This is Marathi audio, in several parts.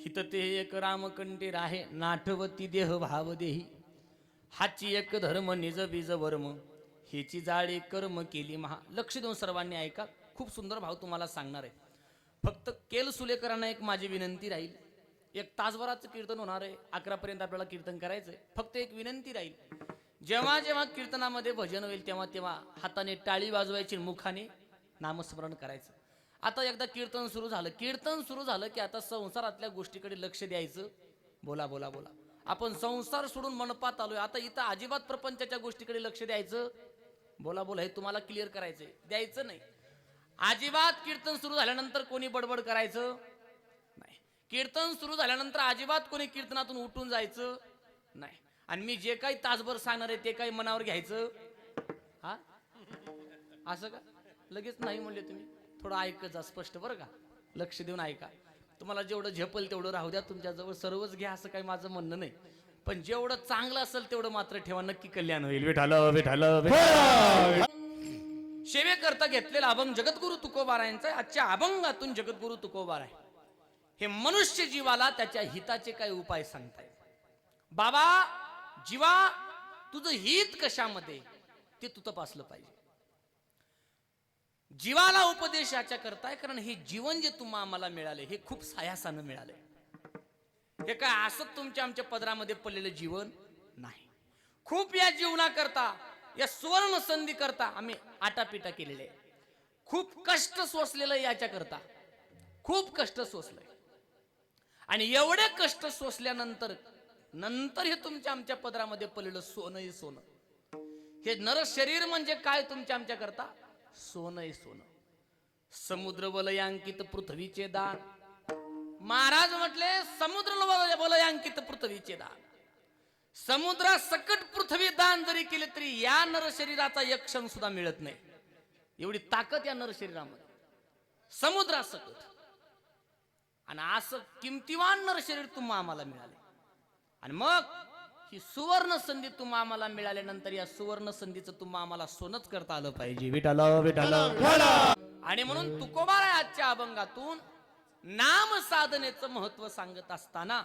हितते एक रामकंठे राहे नाठवती देह भाव देही हाची एक धर्म निज बीज वर्म हेची जाळी कर्म केली महा. लक्ष देऊन सर्वांनी ऐका, खूप सुंदर भाव तुम्हाला सांगणार आहे. फक्त केल सुलेकरांना एक माझी विनंती राहील. एक तासभराचं कीर्तन होणार आहे, 11 पर्यंत आपल्याला कीर्तन करायचंय. फक्त एक विनंती राहील, जेव्हा जेव्हा कीर्तनामध्ये भजन होईल तेव्हा तेव्हा हाताने टाळी वाजवायची, मुखाने नामस्मरण करायचं. आता एकदा कीर्तन सुरू झालं की आता संसारातल्या गोष्टीकडे लक्ष द्यायचं. बोला बोला बोला. आपण संसार सोडून मनपात आलोय. आता इथं अजिबात प्रपंचाच्या गोष्टीकडे लक्ष द्यायचं. बोला बोला, हे तुम्हाला क्लिअर करायचंय, द्यायचं नाही अजिबात. कीर्तन सुरू झाल्यानंतर कोणी बडबड करायचं नाही. कीर्तन सुरू झाल्यानंतर अजिबात कोणी कीर्तनातून उठून जायचं नाही. आणि मी जे काही तासभर सांगणार आहे ते काही मनावर घ्यायचं. हा असं का लगेच नाही म्हणले तुम्ही? थोडं ऐकत जा, स्पष्ट बरं का, लक्ष देऊन ऐका. तुम्हाला जेवढं झेपल तेवढं राहू द्या, तुमच्याजवळ सर्वच घ्या असं काही माझं म्हणणं नाही. पण जेवढं चांगलं असेल तेवढं मात्र ठेवा, नक्की कल्याण होईल. विठाल विठाल सेवे करता घेतलेला अभंग जगद्गुरु तुकोबारायांचा. आजच्या अभंगातून जगद्गुरु तुकोबाराय हे मनुष्य जीवाला त्याच्या हिताचे काय उपाय सांगताय. बाबा जीवा, तुझं हित कशामध्ये ते तू तपासलं पाहिजे. जीवाला उपदेशाच्या करताय, कारण हे जीवन जे तुम्हा आम्हाला मिळाले हे खूप सायासानं मिळाले. हे काय असं तुमच्या आमच्या पदरामध्ये पडलेलं जीवन नाही. खूप या जीवनाकरता, या सुवर्ण संधी करता आम्ही आटापिटा केलेले, खूप कष्ट सोसलेलं याच्या करता, खूप कष्ट सोसलंय. आणि एवढे कष्ट सोसल्यानंतर हे तुमच्या आमच्या पदरामध्ये पडलेलं सोनं सोनं. हे नर शरीर म्हणजे काय तुमच्या आमच्या करता? सोनं सोनं. समुद्र वलयांकित पृथ्वीचे दान. महाराज म्हटले समुद्र वलयांकित पृथ्वीचे दान. समुद्रा सकट पृथ्वी दान जरी केले तरी या नर शरीराचा एक क्षण सुद्धा मिळत नाही. एवढी ताकद या नर शरीरामध्ये, समुद्रा सकट. आणि असं किमतीवान नर शरीर तुम्हा आम्हाला मिळाले. आणि मग ही सुवर्ण संधी तुम्हा आम्हाला मिळाल्यानंतर या सुवर्ण संधीचं तुम्हा आम्हाला सोनच करता आलं पाहिजे. विठाल विठाल. आणि म्हणून तुकोबार आजच्या अभंगातून नाम साधनेचं महत्व सांगत असताना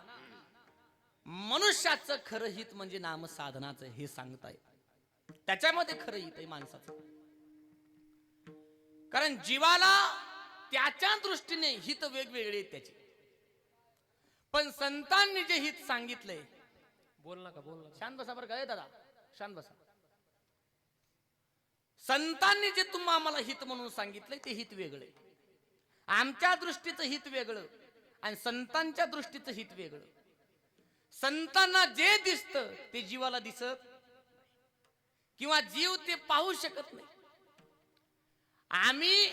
मनुष्याचं खरं हित म्हणजे नाम साधनाचं हे सांगताय. त्याच्यामध्ये खरं हित आहे माणसाचं. कारण जीवाला त्याच्या दृष्टीने हित वेगवेगळे त्याचे. पण संतांनी जे हित सांगितलंय, बोल नका बोल नका, शांत बसा बरं का दादा, शांत बसा. संतांनी जे तुम्हाला आम्हाला हित म्हणून सांगितलंय ते हित वेगळे. आमच्या दृष्टीचं हित वेगळं आणि संतांच्या दृष्टीचं हित वेगळं. संतांना जे दिसतं ते जीवाला दिसत किंवा जीव ते पाहू शकत नाही. आम्ही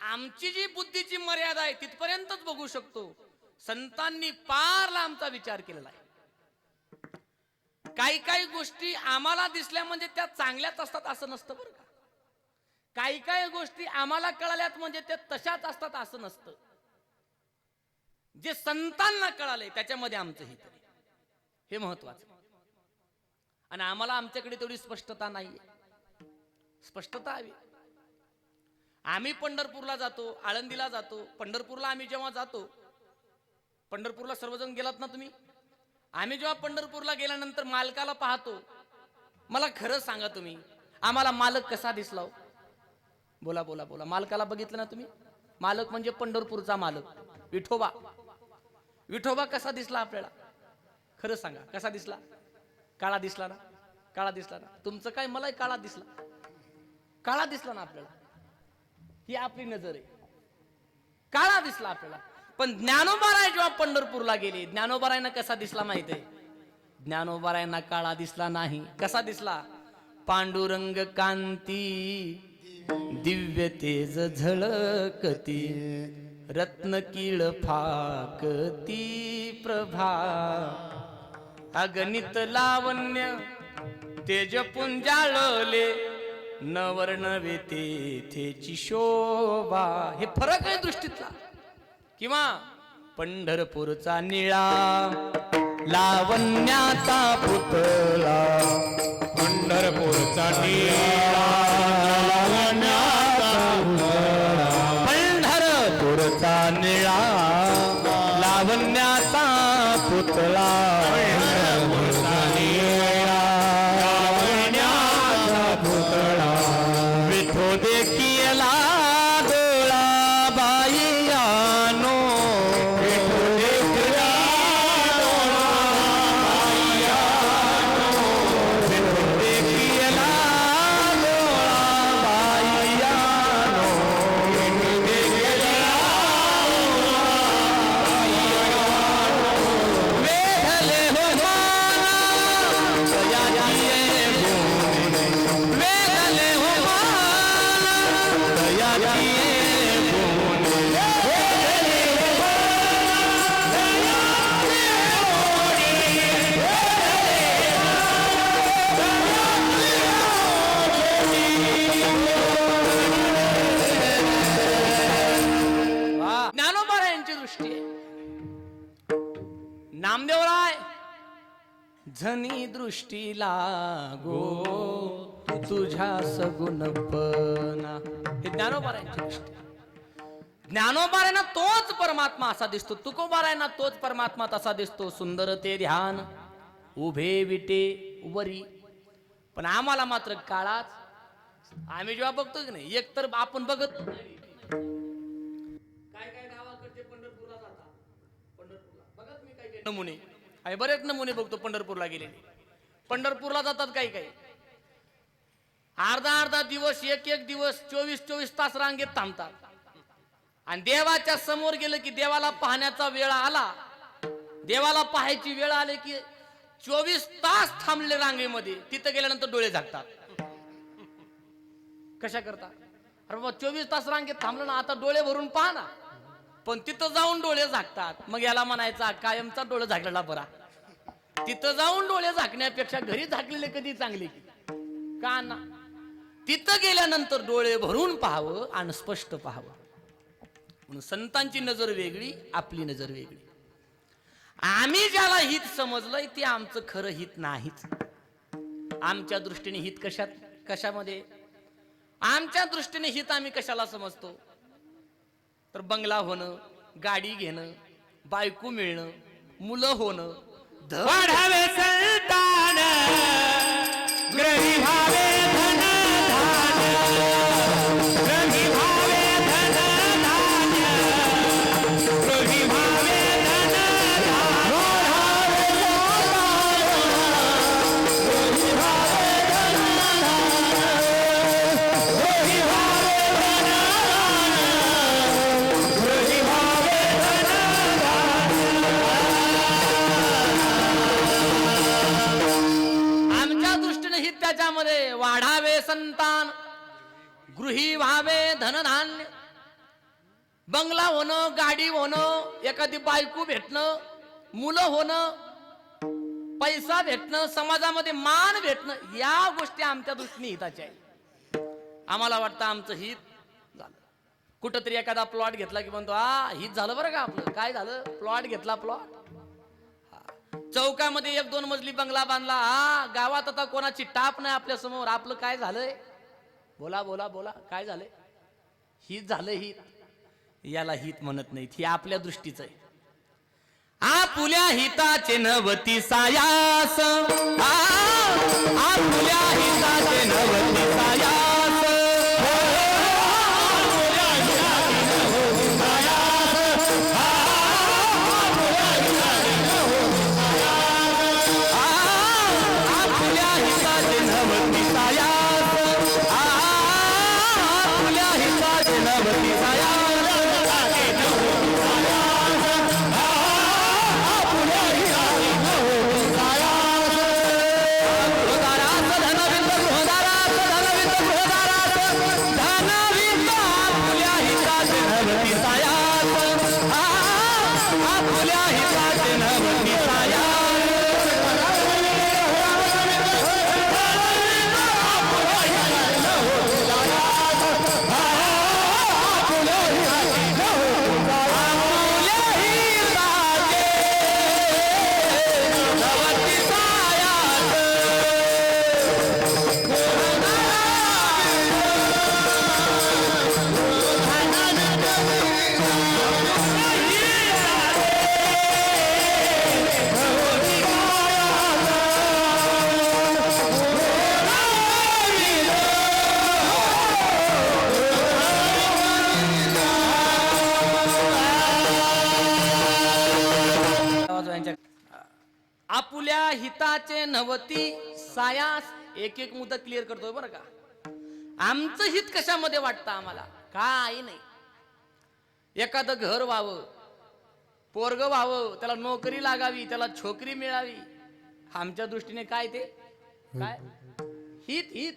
आमची जी बुद्धीची मर्यादा आहे तिथपर्यंतच बघू शकतो. संतांनी पार लांबचा विचार केलेला आहे. काही काही गोष्टी आम्हाला दिसल्या म्हणजे त्या चांगल्याच असतात असं नसतं बरं का. काही काही गोष्टी आम्हाला कळाल्यात म्हणजे त्या तशाच असतात असं नसतं. जे संतांना कळाले त्याच्यामध्ये आमचं हित आहे, हे महत्वाचं. आणि आम्हाला आमच्याकडे तेवढी स्पष्टता नाहीये. स्पष्टता हवी. आम्ही पंढरपूरला जातो, आळंदीला जातो. पंढरपूरला आम्ही जेव्हा जातो, पंढरपूरला सर्वजण गेलात ना तुम्ही? आम्ही जेव्हा पंढरपूरला गेल्यानंतर मालकाला पाहतो. मला खरं सांगा तुम्ही, आम्हाला मालक कसा दिसला हो? बोला बोला बोला. मालकाला बघितलं ना तुम्ही? मालक म्हणजे पंढरपूरचा मालक विठोबा. विठोबा कसा दिसला आपल्याला? खरं सांगा, कसा दिसला? काळा दिसला ना? काळा दिसला ना? तुमचं काय, मलाही काळा दिसला. काळा दिसला ना आपल्याला? ही आपली नजर आहे. काळा दिसला आपल्याला. पण ज्ञानोबाराय जेव्हा पंढरपूरला गेले, ज्ञानोबारायना कसा दिसला माहितीये? ज्ञानोबारायना काळा दिसला नाही. कसा दिसला? पांडुरंग कांती दिव्य तेज झळकती रत्न किळ फाकती प्रभा अगणित लावण्य तेज पुंजाळले नवर्णवे तेथेची शोभा. हे फरक आहे दृष्टीतला. किंवा पंढरपूरचा निळा लावण्याचा पुतळा. पंढरपूरचा निळा लावण्याचा पुतळा. पंढरपूरचा निळा लावण्य होण्याचा पुतळा विठो देखीला डोळा बाईयानो ज्ञानोबारायांची दृष्टी आहे. नामदेवराय झनी दृष्टी लागो तू तुझ्या सगुणपणा, हे ज्ञानोबारायांची दृष्टी. ज्ञानोबारायांना तोच परमात्मा असा दिसतो, तुकोबारायांना तोच परमात्मा तसा दिसतो. सुंदर ते ध्यान उभे विटे वरी. पण आम्हाला मात्र काळाच, आम्ही जेव्हा बघतो की नाही, एक तर आपण बघत नाही. काय काय गावाकडचे पंढरपूरला जातात, पंढरपूरला बघत मी काय नमुने आहे, बरेच नमुने बघतो पंढरपूरला गेलेले. पंढरपूरला जातात काही काही, अर्धा दिवस, एक दिवस, 24 तास रांगेत थांबतात. आणि देवाच्या समोर गेलं की देवाला पाहण्याचा वेळ आला, देवाला पाहायची वेळ आली की 24 तास थांबले रांगेमध्ये. तिथं गेल्यानंतर डोळे झाकतात. कशा करता? अरे बाबा 24 तास रांगेत थांबलं ना, आता डोळे भरून पहा ना. पण तिथं जाऊन डोळे झाकतात. मग याला म्हणायचा कायमचा डोळे झाकलेला बरा. तिथं जाऊन डोळे झाकण्यापेक्षा घरी झाकलेले कधी चांगले का ना. तिथं गेल्यानंतर डोळे भरून पाहावं आणि स्पष्ट पाहावं. म्हणून संतांची नजर वेगळी, आपली नजर वेगळी. आम्ही ज्याला हित समजलंय ते आमचं खरं हित नाहीच. आमच्या दृष्टीने हित कशामध्ये, आमच्या दृष्टीने हित आम्ही कशाला समजतो, तर बंगला होणं, गाडी घेणं, बायको मिळणं, मुलं होणं, वाढावे संतान ग्रही भावे धन धान्य, ग्रही भावे धन धान्य, ग्रही भावे धन त्याच्यामध्ये वाढावे संतान, गृही व्हावे धनधान्य, बंगला होणं, गाडी होणं, एखादी बायको भेटणं, मुलं होणं, पैसा भेटणं, समाजामध्ये मान भेटणं, या गोष्टी आमच्या दृष्टीने हिताच्या आहे. आम्हाला वाटतं आमचं हित झालं. कुठंतरी एखादा प्लॉट घेतला की म्हणतो हा हित झालं बरं का आपलं. काय झालं? प्लॉट घेतला. प्लॉट चौकामध्ये 1-2 मजली बंगला बांधला. हा गावात आता कोणाची टाप नाही आपल्या समोर. आपलं काय झालंय? बोला बोला बोला, काय झालंय? हित झालं. हित याला हित म्हणत नाहीत, हे आपल्या दृष्टीचं आहे. आपुल्या हिताचे नवती सायास, आपुल्या हिताचे नवती सायास, त्यांच्या आपुल्या हिताचे नवती सायास एक एक मुद्दा क्लिअर करतोय बरं का. आमचं हित कशामध्ये वाटतं आम्हाला? काही नाही. एखादं घर व्हावं, पोरग व्हावं, त्याला नोकरी लागावी, त्याला छोकरी मिळावी, आमच्या दृष्टीने काय ते काय हित. हित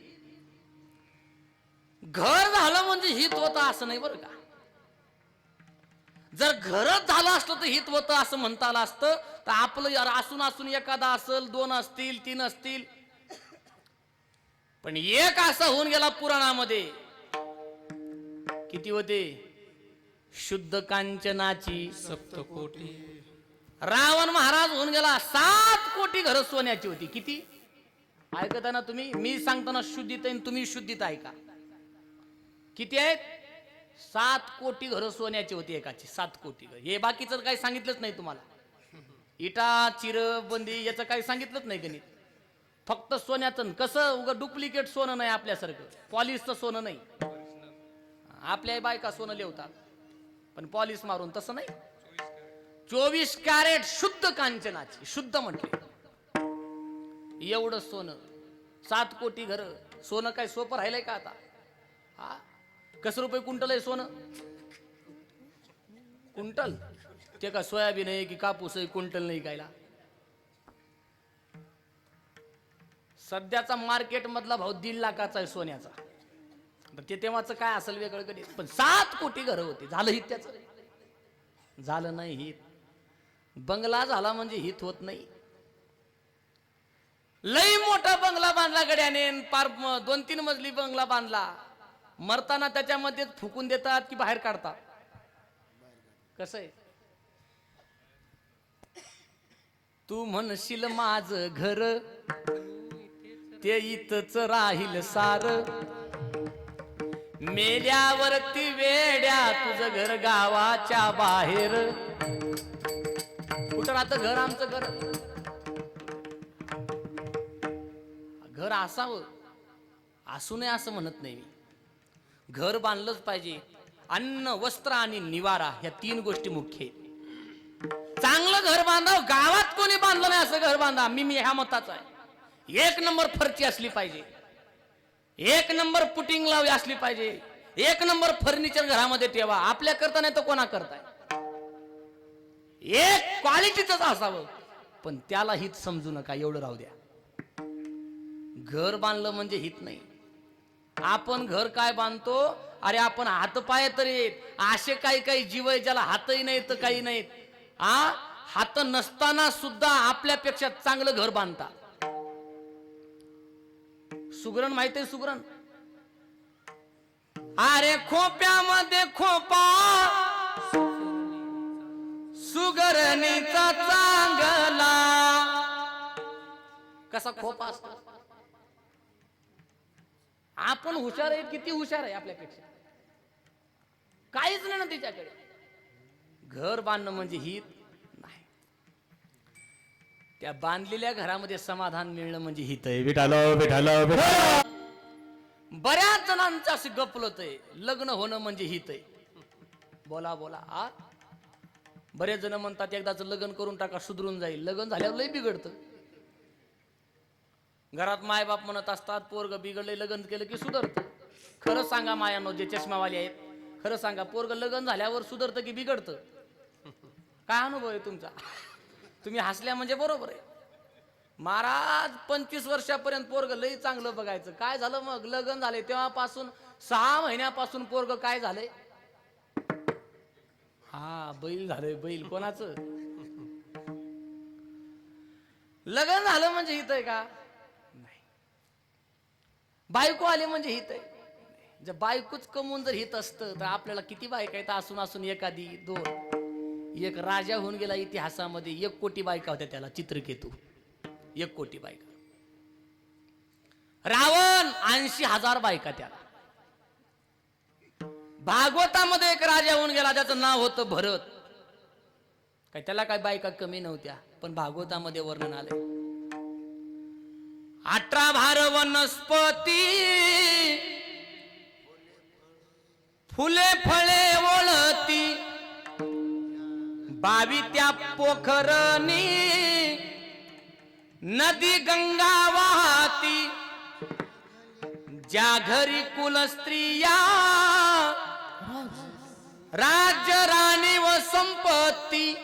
घर झालं म्हणजे हित होतं असं नाही बरं का. जर घरच झालं असतं तर हित होतं असं म्हणता आलं असतं तर आपलं असून असून एखादा असेल, 2 असतील, 3 असतील, पण एक असा होऊन गेला पुराणामध्ये. किती होते? शुद्ध कांचनाची 7 कोटी. रावण महाराज होऊन गेला. 7 कोटी घर सोन्याची होती. किती ऐकता ना तुम्ही? मी सांगताना शुद्धीत आहे, तुम्ही शुद्धीत ऐका. किती आहेत? 7 कोटी घर सोन्याची होती एकाची. 7 कोटी घर. हे बाकीचं काही सांगितलंच नाही तुम्हाला. इटा चिर बंदी याचं काही सांगितलंच नाही गणित. फक्त सोन्याचं. कसं उगा डुप्लिकेट सोनं नाही आपल्यासारखं, पॉलिशचं सोनं नाही. आपल्या बायका सोनं लिहतात पण पॉलिश मारून, तसं नाही. 24 कॅरेट शुद्ध कांचनाची. शुद्ध म्हटले एवढं सोनं. 7 कोटी घर. सोनं काय सोपं राहिलंय का आता? हा, कसं रुपये क्विंटल आहे सोनं? क्विंटल ते का सोयाबीन आहे की कापूस आहे? क्विंटल नाही कायला. सध्याचा मार्केट मधला भाव 1.5 लाखाचा आहे सोन्याचा. ते तेव्हाच काय असेल वेगळं कधी. पण 7 कोटी घर होते. झालं हित त्याच? झालं नाही हित. बंगला झाला म्हणजे हित होत नाही. लई मोठा बंगला बांधला गड्याने, पार 2-3 मजली बंगला बांधला. मरताना त्याच्यामध्ये फुकून देतात की बाहेर काढतात? कसं आहे? तू म्हणशील माझं घर ते इथच राहील सार, मेल्यावरती वेड्या तुझं घर गावाच्या बाहेर. कुठं राहतं घर आमचं? घर असावं, असू नये असं म्हणत नाही मी. घर बांधलंच पाहिजे. अन्न, वस्त्र आणि निवारा ह्या 3 गोष्टी मुख्य आहेत. चांगलं घर बांधाव. गावात कोणी बांधलं नाही असं घर बांधा. मी ह्या मताचा आहे. 1 नंबर फरची असली पाहिजे, 1 नंबर पुटिंग लावली असली पाहिजे, 1 नंबर फर्निचर घरामध्ये ठेवा. आपल्या करता नाही तर कोणा करताय? एक क्वालिटीच असावं. पण त्याला हित समजू नका, एवढं राहू द्या. घर बांधलं म्हणजे हित नाही. आपण घर काय बांधतो? अरे आपण हातपाय तरी असे काही जीव आहे ज्याला हातही नाहीत तर काही नाहीत. हात नसताना सुद्धा आपल्यापेक्षा चांगलं घर बांधता. सुगरण माहित आहे? सुगरण. अरे खोप्यामध्ये खोपा सुगरणीचा चांगला. कसा खोपा असतो? आपण हुशार आहे. किती हुशार आहे आपल्यापेक्षा? काहीच नाही ना तिच्याकडे. घर बांधणं म्हणजे हित नाही. त्या बांधलेल्या घरामध्ये समाधान मिळणं म्हणजे हित आहे. बऱ्याच जणांचं असं गपलत आहे. लग्न होणं म्हणजे हित आहे. बोला बोला. बरेच जण म्हणतात एकदाच लग्न करून टाका, सुधरून जाईल. लग्न झाल्यावर लय बिघडतं. घरात मायबाप म्हणत असतात पोरग बिघडले, लग्न केलं की सुधरतं. खरं सांगा मायानो, जे चष्मावाले आहेत, खरं सांगा, पोरग लग्न झाल्यावर सुधरतं की बिघडतं? काय अनुभव आहे तुमचा? तुम्ही हसल्या म्हणजे बरोबर आहे. महाराज 25 वर्षापर्यंत पोरग लई चांगलं बघायचं. काय झालं मग? लग्न झाले तेव्हापासून 6 महिन्यापासून पोरग काय झालंय? बैल झालंय. बैल कोणाचं? लग्न झालं म्हणजे हित आहे का? नाही. बायको आली म्हणजे हित आहे? जर बायकोच कमवून जर हित असतं तर आपल्याला किती बायका आहेत? असून एखादी 2. एक राजा होऊन गेला इतिहासामध्ये. 1 कोटी बायका होत्या त्याला. चित्रकेतू 1 कोटी बायका. रावण 80,000 बायका त्याला. भागवतामध्ये एक राजा होऊन गेला, त्याचं नाव होतं भरत. काय त्याला काय बायका कमी नव्हत्या? पण भागवतामध्ये वर्णन आलंय. 18 भार वनस्पती फुले फळे वळती बावी त्या पोखरणी नदी गंगा वाहती, ज्या घरी कुल स्त्रिया राज्य राणी व संपत्ती,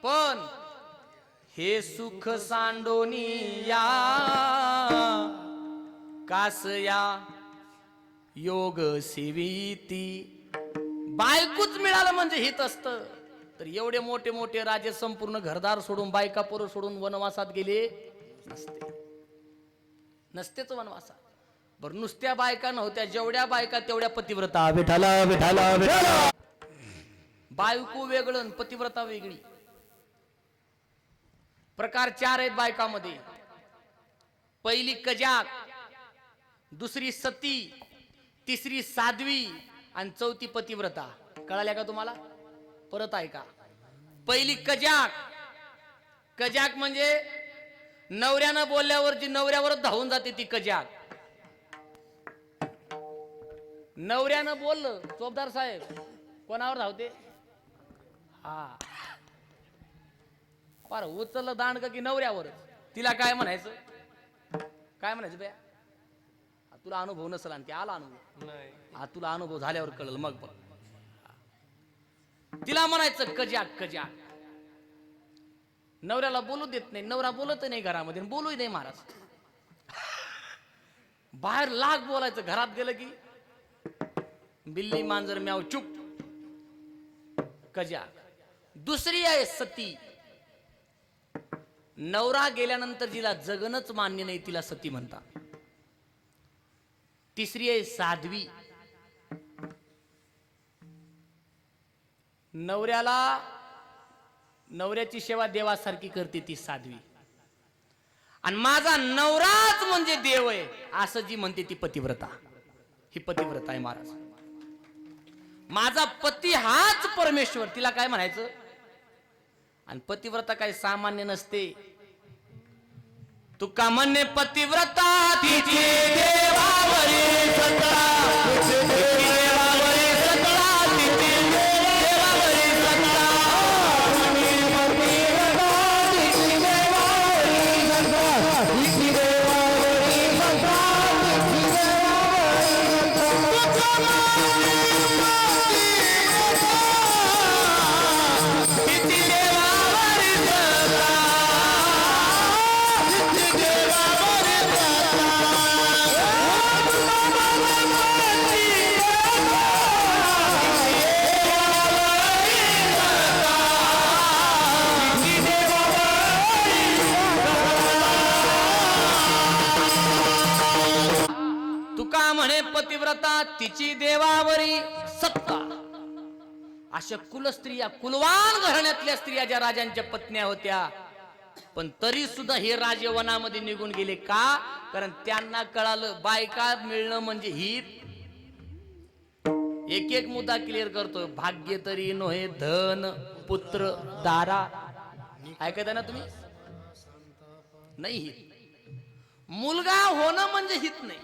पण हे सुख सांडोनी या कासया योग सेविती. बायकोच मिळालं म्हणजे हित असतं. तर एवढे मोठे मोठे राजे संपूर्ण घरदार सोडून बायका पोरं सोडून वनवासात गेले नसतेच वनवासात. बरं नुसत्या बायका नव्हत्या, जेवढ्या बायका तेवढ्या पतिव्रता. विठाला विठाला विठाला. बायको वेगळं आणि पतिव्रता वेगळी. प्रकार 4 आहेत बायकामध्ये. पहिली कजाक, दुसरी सती, तिसरी साध्वी आणि चौथी पतिव्रता. कळाल्या का तुम्हाला? परत ऐका. पहिली कजाक. कजाक म्हणजे नवऱ्यानं बोलल्यावर जी नवऱ्यावरच धावून जाते ती कजाक. नवऱ्यानं बोललं चोपदार साहेब कोणावर धावते? हा पार उचललं दांड की नवऱ्यावर. तिला काय म्हणायचं? काय म्हणायचं बया? तुला अनुभव नसेल आणि ते आला अनुभव. हा तुला अनुभव झाल्यावर कळलं मग बघ. तिला म्हणायचं कजाक कजाक. नवऱ्याला बोलू देत नाही. नवरा बोलत नाही घरामध्ये, बोलूही नाही महाराज. बाहेर लाग बोलायचं, घरात गेलं की बिल्ली मांजर म्याव चुप. कजाक. दुसरी आहे सती. नवरा गेल्यानंतर जिला जगणच मान्य नाही तिला सती म्हणतात. तिसरी आहे साध्वी. नवऱ्याची सेवा देवासारखी करते ती साध्वी. आणि माझा नवराच म्हणजे देव आहे असं जी म्हणते ती पतिव्रता. ही पतिव्रता आहे महाराज. माझा पती हाच परमेश्वर. तिला काय म्हणायचं? आणि पतिव्रता काही सामान्य नसते. तुका म्हणणे पतिव्रता तिची देवावरी सत्ता, तिची देवावरी सत्ता, तिची देवावरी सत्ता. तिची देवावरी सत्ता, तिची देवावरी सत्ता, तिची पतिव्रता तिची देवावरी सत्ता. अशा कुलस्त्रिया, कुलवान घराण्यातल्या स्त्रिया ज्या राजांच्या पत्न्या होत्या, पण तरी सुद्धा हे राजे वनामध्ये निघून गेले. का? कारण त्यांना कळालं बायका मिळणं म्हणजे हित. एक एक मुद्दा क्लिअर करतोय. भाग्य तरी नोहे धन पुत्र दारा. ऐकता ना तुम्ही? नाही हित. मुलगा होणं म्हणजे हित नाही.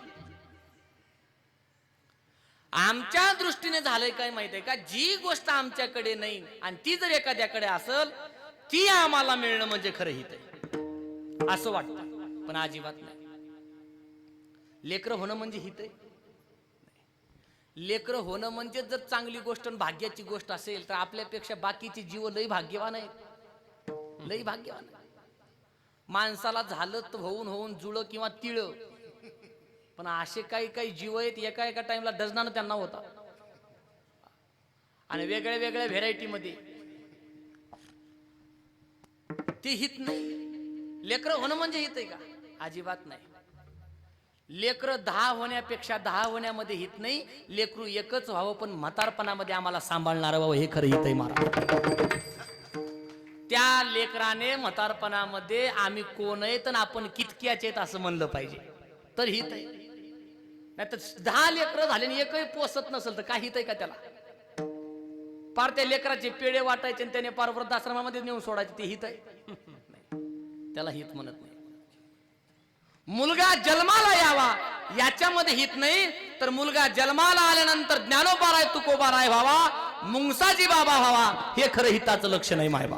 आमच्या दृष्टीने झालंय काय माहित आहे का? जी गोष्ट आमच्याकडे नाही आणि ती जर एखाद्याकडे असेल ती आम्हाला मिळणं म्हणजे खरं हित आहे असं वाटतं. पण अजिबात नाही. लेकरं होणं म्हणजे हित आहे. लेकरं होणं म्हणजे जर चांगली गोष्ट आणि भाग्याची गोष्ट असेल तर आपल्यापेक्षा बाकीची जीव लई भाग्यवान आहेत. लई भाग्यवान. माणसाला झालं तर होऊन होऊन जुळं किंवा तिळं, पण असे काही काही जीव आहेत एका एका टाइमला डझनानं त्यांना होता. आणि वेगळ्या वेगळ्या व्हेरायटी मध्ये. ते हित नाही. लेकरं होणं म्हणजे हित आहे का? अजिबात नाही. लेकरं 10 होण्यापेक्षा 10 होण्यामध्ये हित नाही. लेकरू एकच व्हावं पण म्हातारपणामध्ये आम्हाला सांभाळणार व्हावं हे खरं हित आहे महाराज. त्या लेकराने म्हातारपणामध्ये आम्ही कोण आहेत आणि आपण कितक्याचे आहेत असं म्हणलं पाहिजे तर हित आहे. नाही तर 10 लेकरं झाले आणि एकही पोसत नसेल तर काही हित आहे का त्याला? पार त्या लेकराचे पेढे वाटायचे आणि त्याने पार वृद्धाश्रमामध्ये नेऊन सोडायचे ते हित आहे? त्याला हित म्हणत नाही. मुलगा जन्माला यावा याच्यामध्ये हित नाही. तर मुलगा जन्माला आल्यानंतर ज्ञानोबा राय तुकोबा राय व्हावा मुंगसाजी बाबा व्हावा हे खरं हिताचं लक्ष नाही मायबा.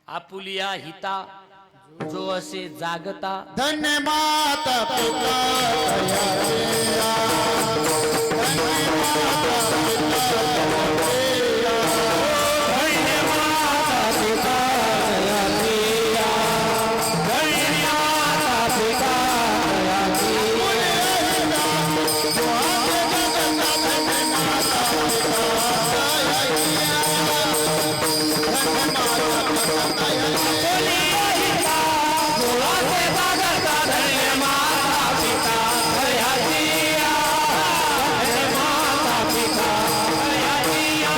आपुलिया हिता जो असे जागता धन्य माता पिता दयाळिया. धन्य माता पिता दयाळिया. धन्य माता पिता दयाळिया. धन्य माता पिता दयाळिया. जो आगे जगता धन्य माता पिता दयाळिया. धन्य माता पिता दयाळिया.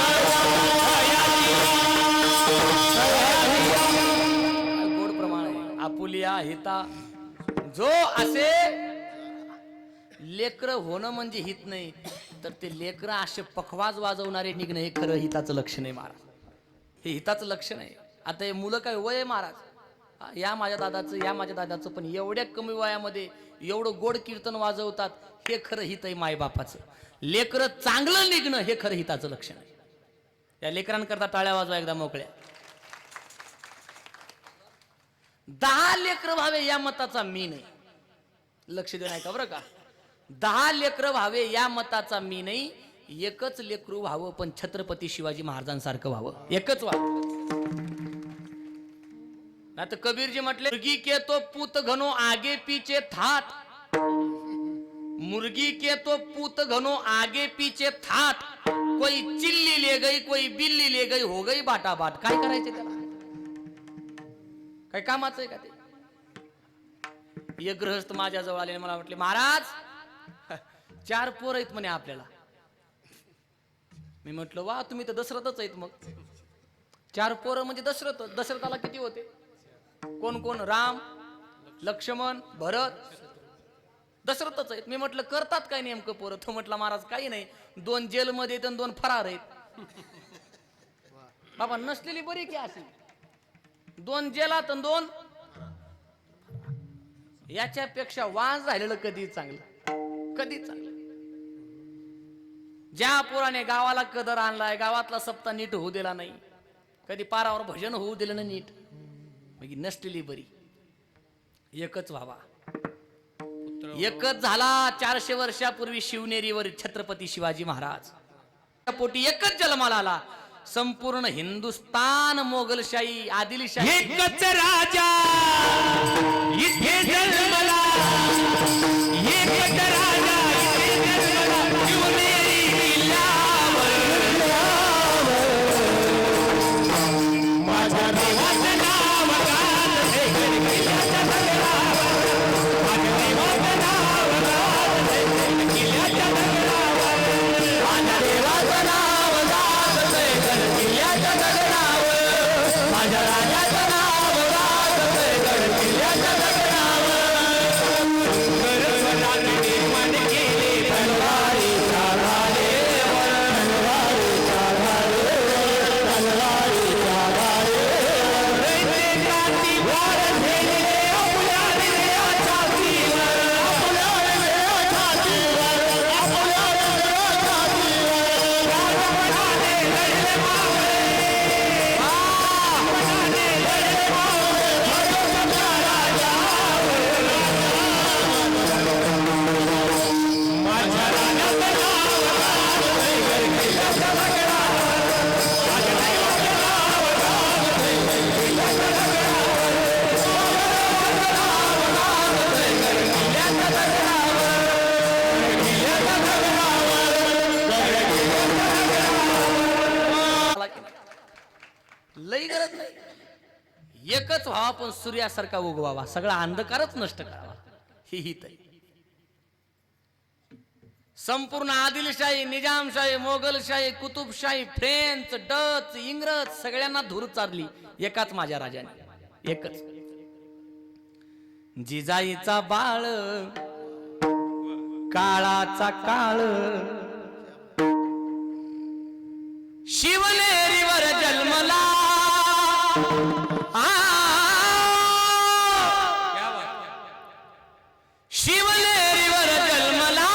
गोड प्रमाण आहे. आपुलिया हिता जो असे लेकर होणं म्हणजे हित नाही, तर ते लेकर असे पखवाज वाजवणारे निघणं हे खरं हिताचं लक्ष नाही महाराज. हे हिताचं लक्ष नाही. आता हे मुलं काय वय आहे महाराज, या माझ्या दादाचं या माझ्या दादाचं, पण एवढ्या कमी वयामध्ये एवढं गोड कीर्तन वाजवतात हे खरं हित आहे मायबापाचं. लेकरं चांगलं निघणं हे खरं हिताचं लक्ष नाही. या लेकरांकरता टाळ्या वाजवा एकदा मोकळ्या. 10 लेकर व्हावे या मताचा मी नाही, लक्ष देऊ नाही का बरं का. 10 लेकर व्हावे या मताचा मी नाही. एकच लेकरू व्हावं पण छत्रपती शिवाजी महाराजांसारखं व्हावं. एकच व्हावं. आता कबीरजी म्हटले मुर्गी के तो पूत घनो आगे पीछे थाट. मुर्गी के तो पूत घनो आगे पीछे थाट. कोई चिल्ली ले गई कोई बिल्ली ले गई हो गई बाटा बाट. काय करायचे त्याला, काय कामाचं आहे का ते. एक गृहस्थ माझ्या जवळ आले, मला म्हटले महाराज 4 पोरं आहेत म्हणे आपल्याला. मी म्हटलं वा तुम्ही तर दशरथच आहेत मग. 4 पोरं म्हणजे दशरथ. दशरथाला किती होते, कोण कोण, राम लक्ष्मण भरत, दशरथच आहेत. मी म्हटलं करतात काय नेमकं पोरं. तो म्हटलं महाराज काही नाही, 2 जेलमध्ये आहेत आणि 2 फरार आहेत. बाबा नसलेली बरी की अशी, 2 जेलात आणि 2 याच्यापेक्षा वाज झालेलं कधी चांगलं, कधी चांगलं. ज्या पोराने गावाला कदर आणलाय, गावातला सप्ताह नीट होऊ दिला नाही, कधी पारावर भजन होऊ दिलं नाही नीट, मग नसलेली बरी. एकच व्हावा. एकच झाला 400 वर्षापूर्वी शिवनेरीवर छत्रपती शिवाजी महाराज. पोटी एकच जन्माला आला. संपूर्ण हिंदुस्तान मोगलशाही आदिलशाही एकच राजा इथे जन्मला. एकच राजा इथे जन्मला. शिवनेरी किल्ल्यावर माझ्या देवाचं नाव गात हे किल्ल्याच्या दगडावर. माझ्या देवाचं नाव गात हे किल्ल्याच्या दगडावर. माझ्या देवाचं नाव गात हे किल्ल्याच्या दगडावर. माझ्या राजाचं नाव गात हे किल्ल्याच्या दगडावर. सरस्वताने मन केले तलवारीच्या धारेवर. तलवारीच्या धारेवर. तलवारीच्या धारेवर. रयते क्रांती वार झेलले आपल्या हृदया छातीवर. आपल्या हृदया छातीवर. आपल्या हृदया छातीवर. राजपणाने लढले मावळे. राजपणाने लढले मावळे. भगवंता राजावर. माझ्या राजाचं नाव गात हे किल्ल्याच्या दगडावर. माझ्या देवाचं नाव गात हे किल्ल्याच्या दगडावर. माझ्या देवाचं नाव गात हे किल्ल्याच्या दगडावर. किल्ल्याच्या दगडावर. किल्ल्याच्या दगडावर. लई गरज नाही. एकच व्हावा पण सूर्यासारखा उगवावा, सगळा अंधकारच नष्ट करावा. ही हित आहे. संपूर्ण आदिलशाही, निजामशाही, मोगलशाही, कुतुबशाही, फ्रेंच, डच, इंग्रज सगळ्यांना धूर चारली एकाच माझ्या राजाने. एकच. जिजाईचा बाळ काळाचा काळ शिवनेरीवर जन्मला. शिवनेरीवर जन्मला.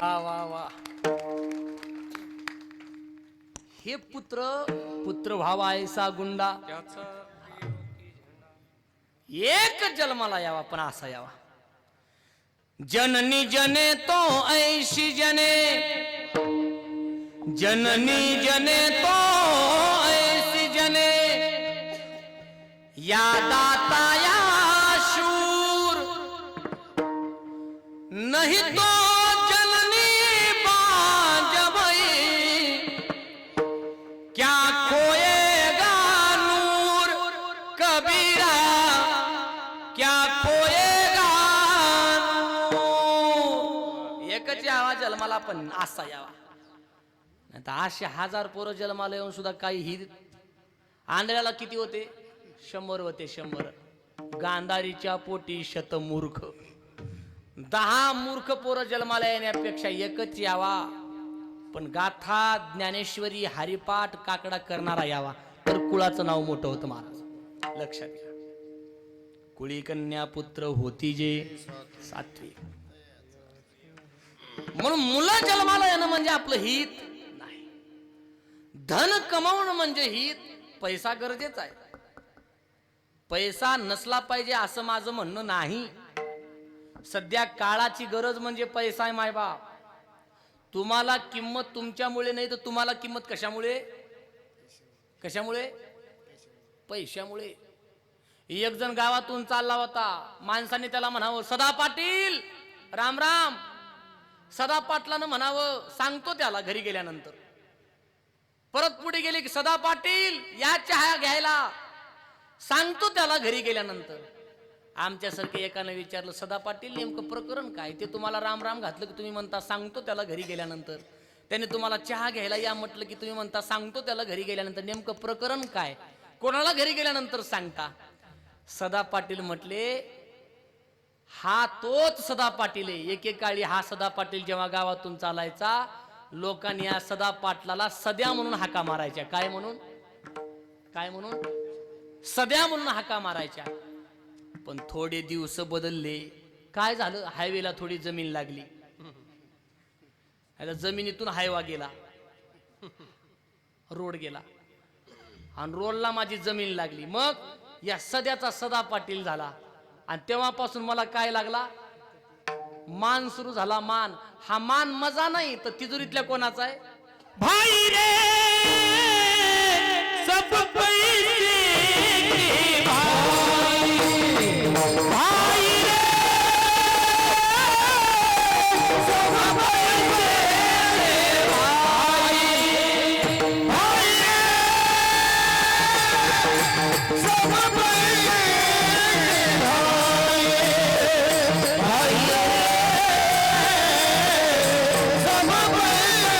वा वा वा. हे पुत्र व्हावा ऐसा गुंडा एक जन्माला यावा पण असा यावा. जननी जने तो ऐशी जने, जननी जने तो ऐसी जने, या दाता या शूर, नहीं तो जननी बांजबई, क्या खोएगा नूर कबीरा, क्या खोएगा नूर. एकच यावा जन्माला पण असा यावा. नाही तर 800,000 पोरं जन्माला येऊन सुद्धा काही ही आंधळ्याला किती होते? 100 होते 100. गांधारीच्या पोटी शतमूर्ख. 10 मूर्ख पोरं जन्माला येण्यापेक्षा एकच यावा पण गाथा ज्ञानेश्वरी हरिपाठ काकडा करणारा यावा तर कुळाचं नाव मोठं होतं महाराज. लक्षात घ्या. कुळी कन्या पुत्र होती जे सात्विक. म्हणून मुलं जन्माला येणं म्हणजे आपलं हित नाही. धन कमावणं म्हणजे हित. पैसा गरजेचा आहे. पैसा नसला पाहिजे असं माझं म्हणणं नाही. सध्या काळाची गरज म्हणजे पैसा आहे मायबाप. तुम्हाला किंमत तुमच्यामुळे नाही तर तुम्हाला किंमत कशामुळे? कशामुळे? पैशामुळे. एक जण गावातून चालला होता. माणसाने त्याला म्हणावं सदा पाटील राम राम. सदा पाटलानं म्हणावं सांगतो त्याला घरी गेल्यानंतर. परत पुढे गेले की सदा पाटील या चहा घ्यायला. सांगतो त्याला घरी गेल्यानंतर. आमच्यासारखे एकानं विचारलं सदा पाटील नेमकं प्रकरण काय? ते तुम्हाला राम राम घातलं की तुम्ही म्हणता सांगतो त्याला घरी गेल्यानंतर. त्याने तुम्हाला चहा घ्यायला या म्हटलं की तुम्ही म्हणता सांगतो त्याला घरी गेल्यानंतर. नेमकं प्रकरण काय? कोणाला घरी गेल्यानंतर सांगता? सदा पाटील म्हटले हा तोच सदा पाटील आहे. एकेकाळी हा सदा पाटील जेव्हा गावातून चालायचा लोकांनी या सदा पाटलाला सद्या म्हणून हाका मारायच्या. काय म्हणून? काय म्हणून? सद्या म्हणून हाका मारायच्या. पण थोडे दिवस बदलले. काय झालं? हायवेला थोडी जमीन लागली. आता जमिनीतून हायवा गेला, रोड गेला आणि रोडला माझी जमीन लागली. मग या सध्याचा सदा पाटील झाला. आणि तेव्हापासून मला काय लागला? मान सुरू झाला. मान. हा मान मजा नाही तर तिजोरीतल्या कोणाचा आहे? भाई रे सब पैसे के भाई, भाई रे सब पैसे के भाई, भाई रे सब पैसे के भाई, भाई रे सब पैसे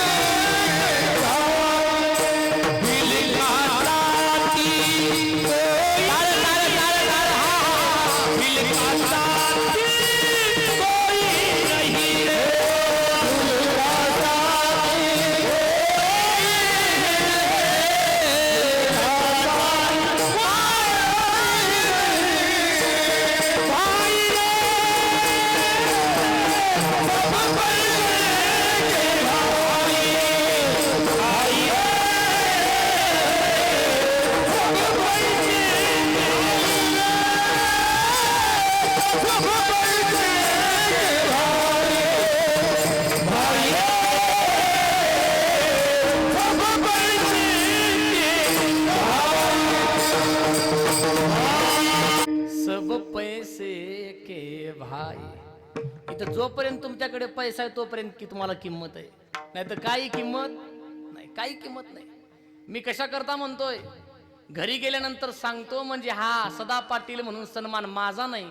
सब पैसे के भाई. इथं जोपर्यंत तुमच्याकडे पैसा आहे तोपर्यंत की तुम्हाला किंमत आहे. नाही तर काही किंमत नाही. काही किंमत नाही. मी कशा करता म्हणतोय? घरी गेल्यानंतर सांगतो म्हणजे हा सदा पाटील म्हणून सन्मान माझा नाही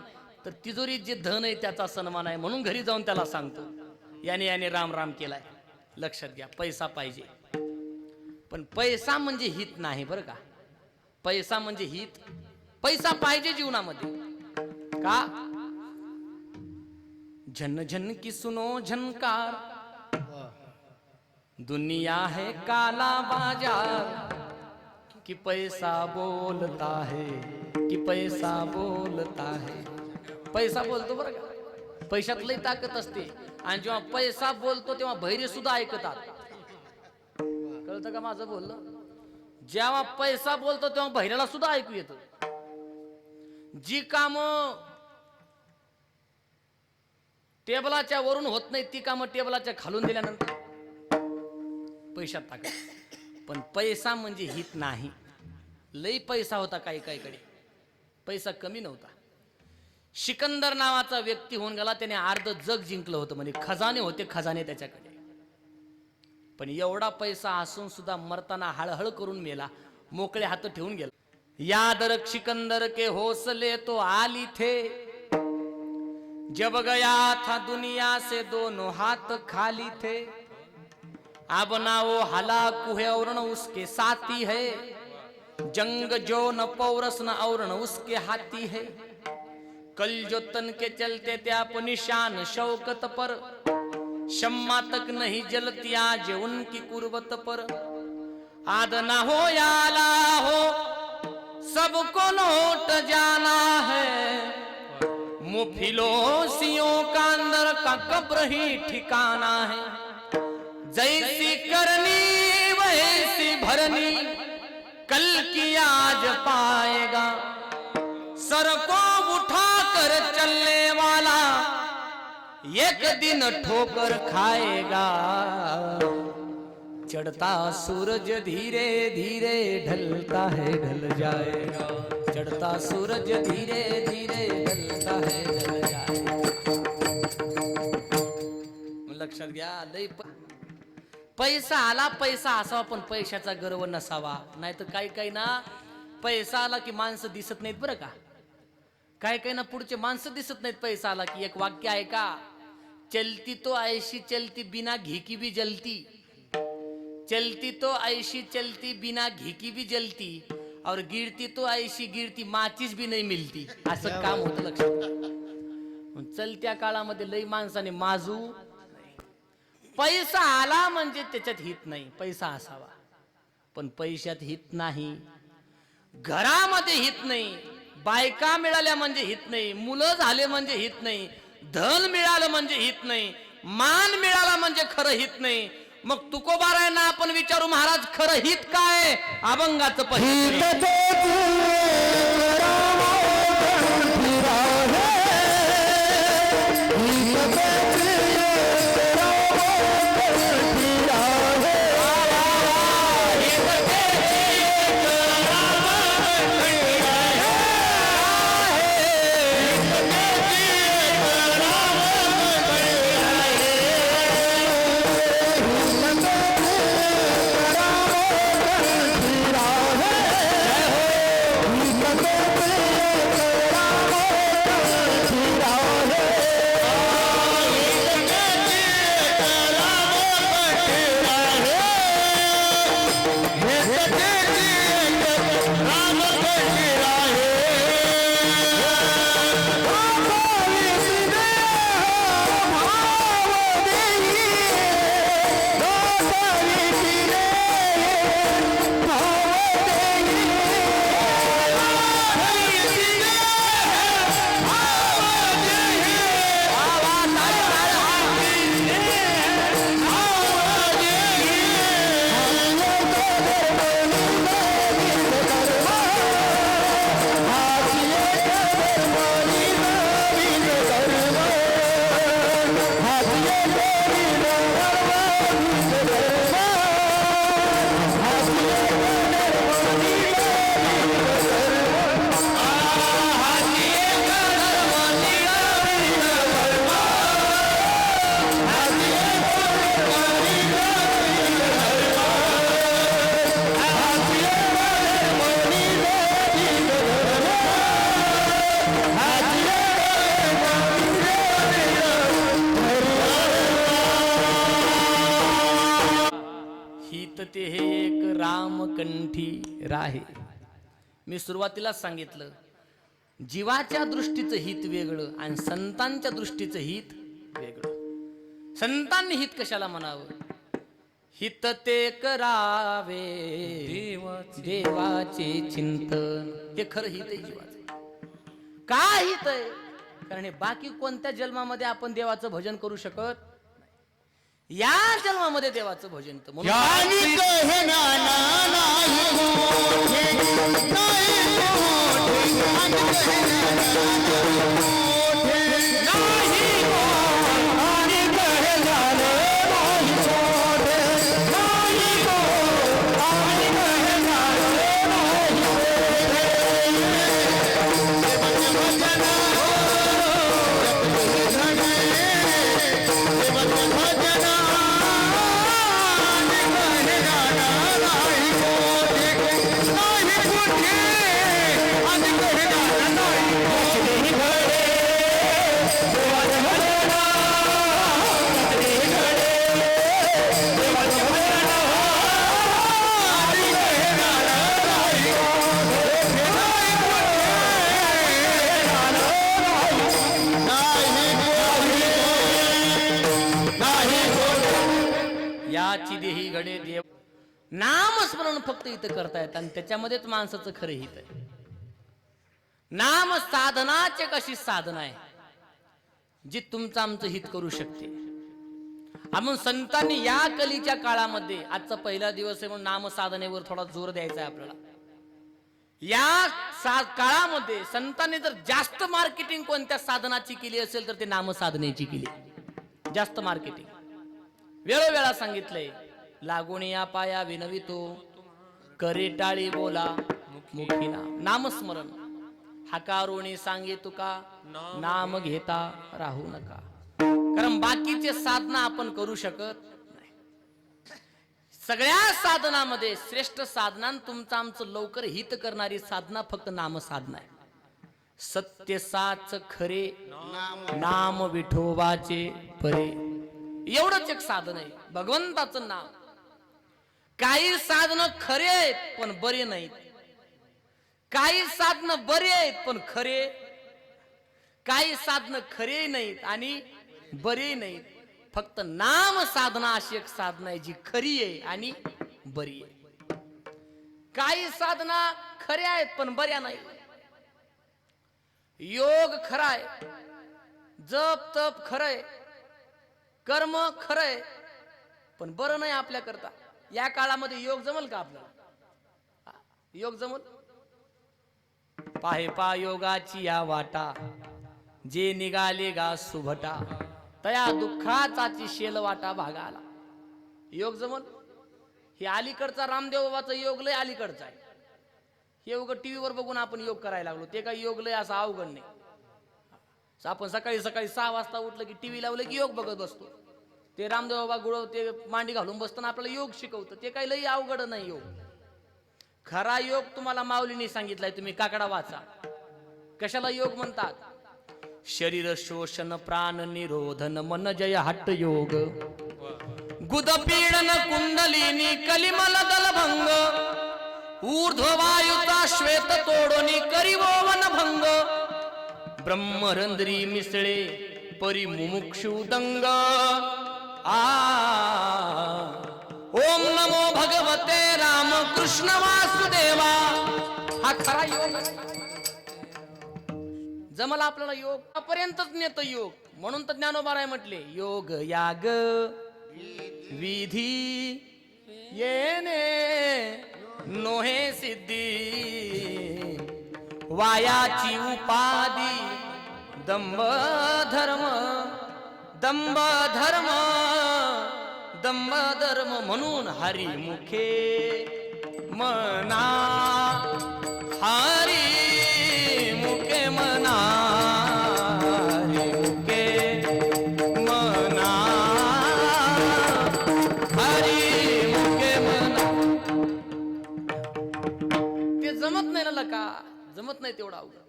तर तिजोरीत जे धन आहे त्याचा सन्मान आहे, म्हणून घरी जाऊन त्याला सांगतो याने राम राम केलाय. लक्षात घ्या, पैसा पाहिजे, पण पैसा म्हणजे हित नाही बरं का. पैसा म्हणजे हित, पैसा पाहिजे जीवनामध्ये. का? झन झन की सुनो झनकार, दुनिया है काला बाजार, कि पैसा बोलता है, कि पैसा बोलता है. पैसा बोलतो बरं का, पैशात लई ताकद असते. आणि जेव्हा पैसा बोलतो तेव्हा बहिरे सुद्धा ऐकतात. कळतं का माझं बोलणं? जेव्हा पैसा बोलतो तेव्हा बहिऱ्याला सुद्धा ऐकू येतं. जी काम टेबलाच्या वरून होत नाही ती कामं टेबलाच्या खालून दिल्यानंतर पैशात ताकद. पण पैसा म्हणजे हित नाही. लई पैसा होता काही पैसा कमी नव्हता. सिकंदर नावाचा व्यक्ती होऊन गेला, त्याने अर्ध जग जिंकलं होतं, म्हणजे खजाने होते, खजाने त्याच्याकडे. पण एवढा पैसा असून सुद्धा मरताना हळहळ करून मेला, मोकळे हात ठेवून गेला. याद रख सिकंदर के हौसले तो आली थे, जब गया था दुनिया से दोनों हाथ खाली थे. अब ना वो हलाकू है और न उसके साथी है, जंग जो न पौरस न और न उसके हाथी है. कल जो तन के चलते थे अपनी शान शौकत पर, शम्मा तक नहीं जलती आज उनकी कुर्बत पर. आद ना हो या ला हो सबको लौट जाना है, मुफिलोसियों का अंदर का कब्र ही ठिकाना है. जैसी करनी वैसी भरनी, कल की आज पाएगा. सर को उठाकर चलने वाला एक दिन ठोकर खाएगा. चढ़ता सूरज धीरे धीरे ढलता है ढल जाएगा. चढ़ता सूरज धीरे धीरे ढलता है ढल जाएगा. लक्षात घ्या, लई पैसा आला, पैसा असावा पण पैशाचा गर्व नसावा. नाही तर काही ना पैसा आला की माणसं दिसत नाहीत बरं का. काही ना पुढचे माणसं दिसत नाहीत पैसा आला की. एक वाक्य आहे का, चलती तो ऐशी चलती बिना घी की भी जलती. चलती तो ऐशी चलती बिना घी की भी जलती, और गिरती तो ऐशी गिरती माचीस भी नाही मिलती. असं काम होतं. लक्षात. चलत्या काळामध्ये लई माणसाने माजू. पैसा आला म्हणजे त्याच्यात हित नाही. पैसा असावा पण पैशात हित नाही. घरामध्ये हित नाही. बायका मिळाल्या म्हणजे हित नाही. मुलं झाले म्हणजे हित नाही. धन मिळालं म्हणजे हित नाही. मान मिळाला म्हणजे खरं हित नाही. मग तुकोबारायांना आपण विचारू, महाराज खरं हित काय? अभंगाचं पहिलं कंठी राहे. मी सुरुवातीलाच सांगितलं, जीवाच्या दृष्टीचं हित वेगळं आणि संतांच्या दृष्टीचं हित वेगळं. संतांनी हित कशाला म्हणावं? हित ते करावे देवाचे चिंतन, हे खरं हित आहे जीवाचं. का हित आहे? कारण हे बाकी कोणत्या जन्मामध्ये आपण देवाचं भजन करू शकत नाही. या जन्मामध्ये देवाचं भजन तर म्हणून यानी कहे नाना नाही मोठे, नाही मोठे, यानी कहे नाना मोठे, नाही गो आणि कहे झाले नाही मोठे, नाही गो आणि कहे झाले नाही मोठे. याची देही घडे देव. नामस्मरण फक्त इथं करतायत आणि त्याच्यामध्येच माणसाचं खरं हित आहे. नाम साधनाचे कशी साधना आहे जी तुमचं आमचं हित करू शकते. म्हणून संतांनी या कलीच्या काळामध्ये, आजचा पहिला दिवस आहे म्हणून नाम साधनेवर थोडा जोर द्यायचा आहे आपल्याला. या काळामध्ये संतांनी जर जास्त मार्केटिंग कोणत्या साधनाची केली असेल तर ते नाम साधनेची केली. जास्त मार्केटिंग वेळोवेळा सांगितलंय. लागून या पाया विनवितो, करे टाळी बोला मुखी नाम. नामस्मरण हकारोणी सांगे तुका, नाम घेता राहू नका. कारण बाकीचे साधना आपण करू शकत नाही. सगळ्या साधनामध्ये श्रेष्ठ साधना, तुमचं आमचं लवकर हित करणारी साधना फक्त नाम साधना आहे. सत्य साच खरे नाम विठोबाचे परे, एवढंच एक साधन आहे, भगवंताचं नाम. काही साधनं खरे आहेत पण बरे नाहीत, काही साधनं बरे आहेत पण खरे, काही साधनं खरे नाहीत आणि बरे नाहीत. फक्त नाम साधना अशी एक साधना आहे जी खरी आहे आणि बरी आहे. काही साधना खऱ्या आहेत पण बऱ्या नाही. योग खरा आहे, जप तप खरंय, कर्म खरंय पण बरं नाही आपल्या करता. या काळामध्ये योग जमल का आपल्याला? योग जमल? पाहे पा योगाची या वाटा, जे निघाले गा सुभटा, तया दुःखाचाची शेल वाटा भागाला. योग जमल? हे अलीकडचा रामदेव बाबाचा योग लय अलीकडचा आहे. हे उगं टीव्हीवर बघून आपण योग करायला लागलो. ते काही योग लय असा अवघड नाही. आपण सकाळी सकाळी 6 वाजता उठलं की टीव्ही लावलं की योग बघत बसतो. ते रामदेव बाबा गुळ ते मांडी घालून बसताना आपल्याला योग शिकवतं. ते काही लई अवघड नाही. योग खरा योग तुम्हाला माऊलीने सांगितलाय, तुम्ही काकडा वाचा. कशाला योग म्हणतात? शरीर शोषण प्राण निरोधन मन जय हट्ट योग, गुद पीडन कुंडलिनी कलिमल दलभंग, ऊर्ध्ववायुचा श्वेत तोडोनी करिवोवन भंग, ब्रह्मरंध्री मिसळे परिमुमुक्षु दंग. ओम नमो भगवते राम कृष्ण वासुदेवा. हा खरा योग. जमला आपल्याला योग, पर्यंतच नेतो योग. म्हणून तर ज्ञानोबाराय म्हटले, योग याग विधी येणे नोहे सिद्धी, वायाची उपाधी दंभ धर्म, दंभ धर्म, दंभ धर्म. म्हणून हरी मुखे मना, हरी मुखे मना, हरी मुखे मना, हरी मुखे मना. ते जमत नाही ना लका, जमत नाही तेवढा अवघड.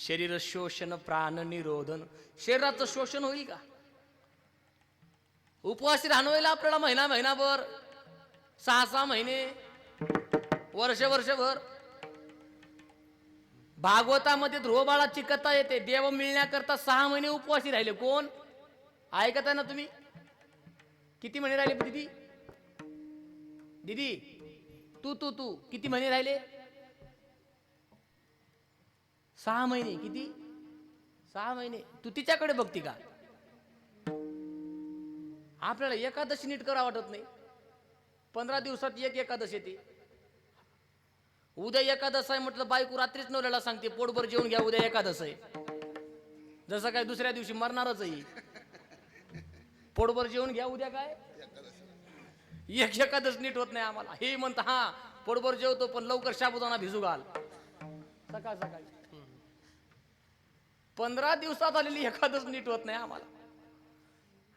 शरीर शोषण प्राण निरोधन. शरीराचं शोषण होईल का? उपवासी राहणं होईल आपल्याला महिनाभर. 6 महिने, वर्षभर. भागवतामध्ये ध्रुवबाळाची कथा येते. देव मिळण्याकरता 6 महिने उपवासी राहिले. कोण ऐकत आहे ना तुम्ही? किती महिने राहिले दीदी? दीदी तू किती महिने राहिले? 6 महिने. किती? 6 महिने. तू तिच्याकडे बघती का? आपल्याला एकादशी नीट करा वाटत नाही. 15 दिवसात एक एकादश येते. उद्या एकादश आहे म्हटलं, बायको रात्रीच नवऱ्याला सांगते पोटभर जेवून घ्या, उद्या एकादश आहे. जसं काय दुसऱ्या दिवशी मरणारच आहे. पोटभर जेवून घ्या, उद्या काय एक एकादश नीट होत नाही आम्हाला. हे म्हणता हा पोटभर जेवतो पण लवकर साबुदाणा भिजू घाल सकाळी. 15 दिवसात आलेली एकादश नीट होत नाही आम्हाला.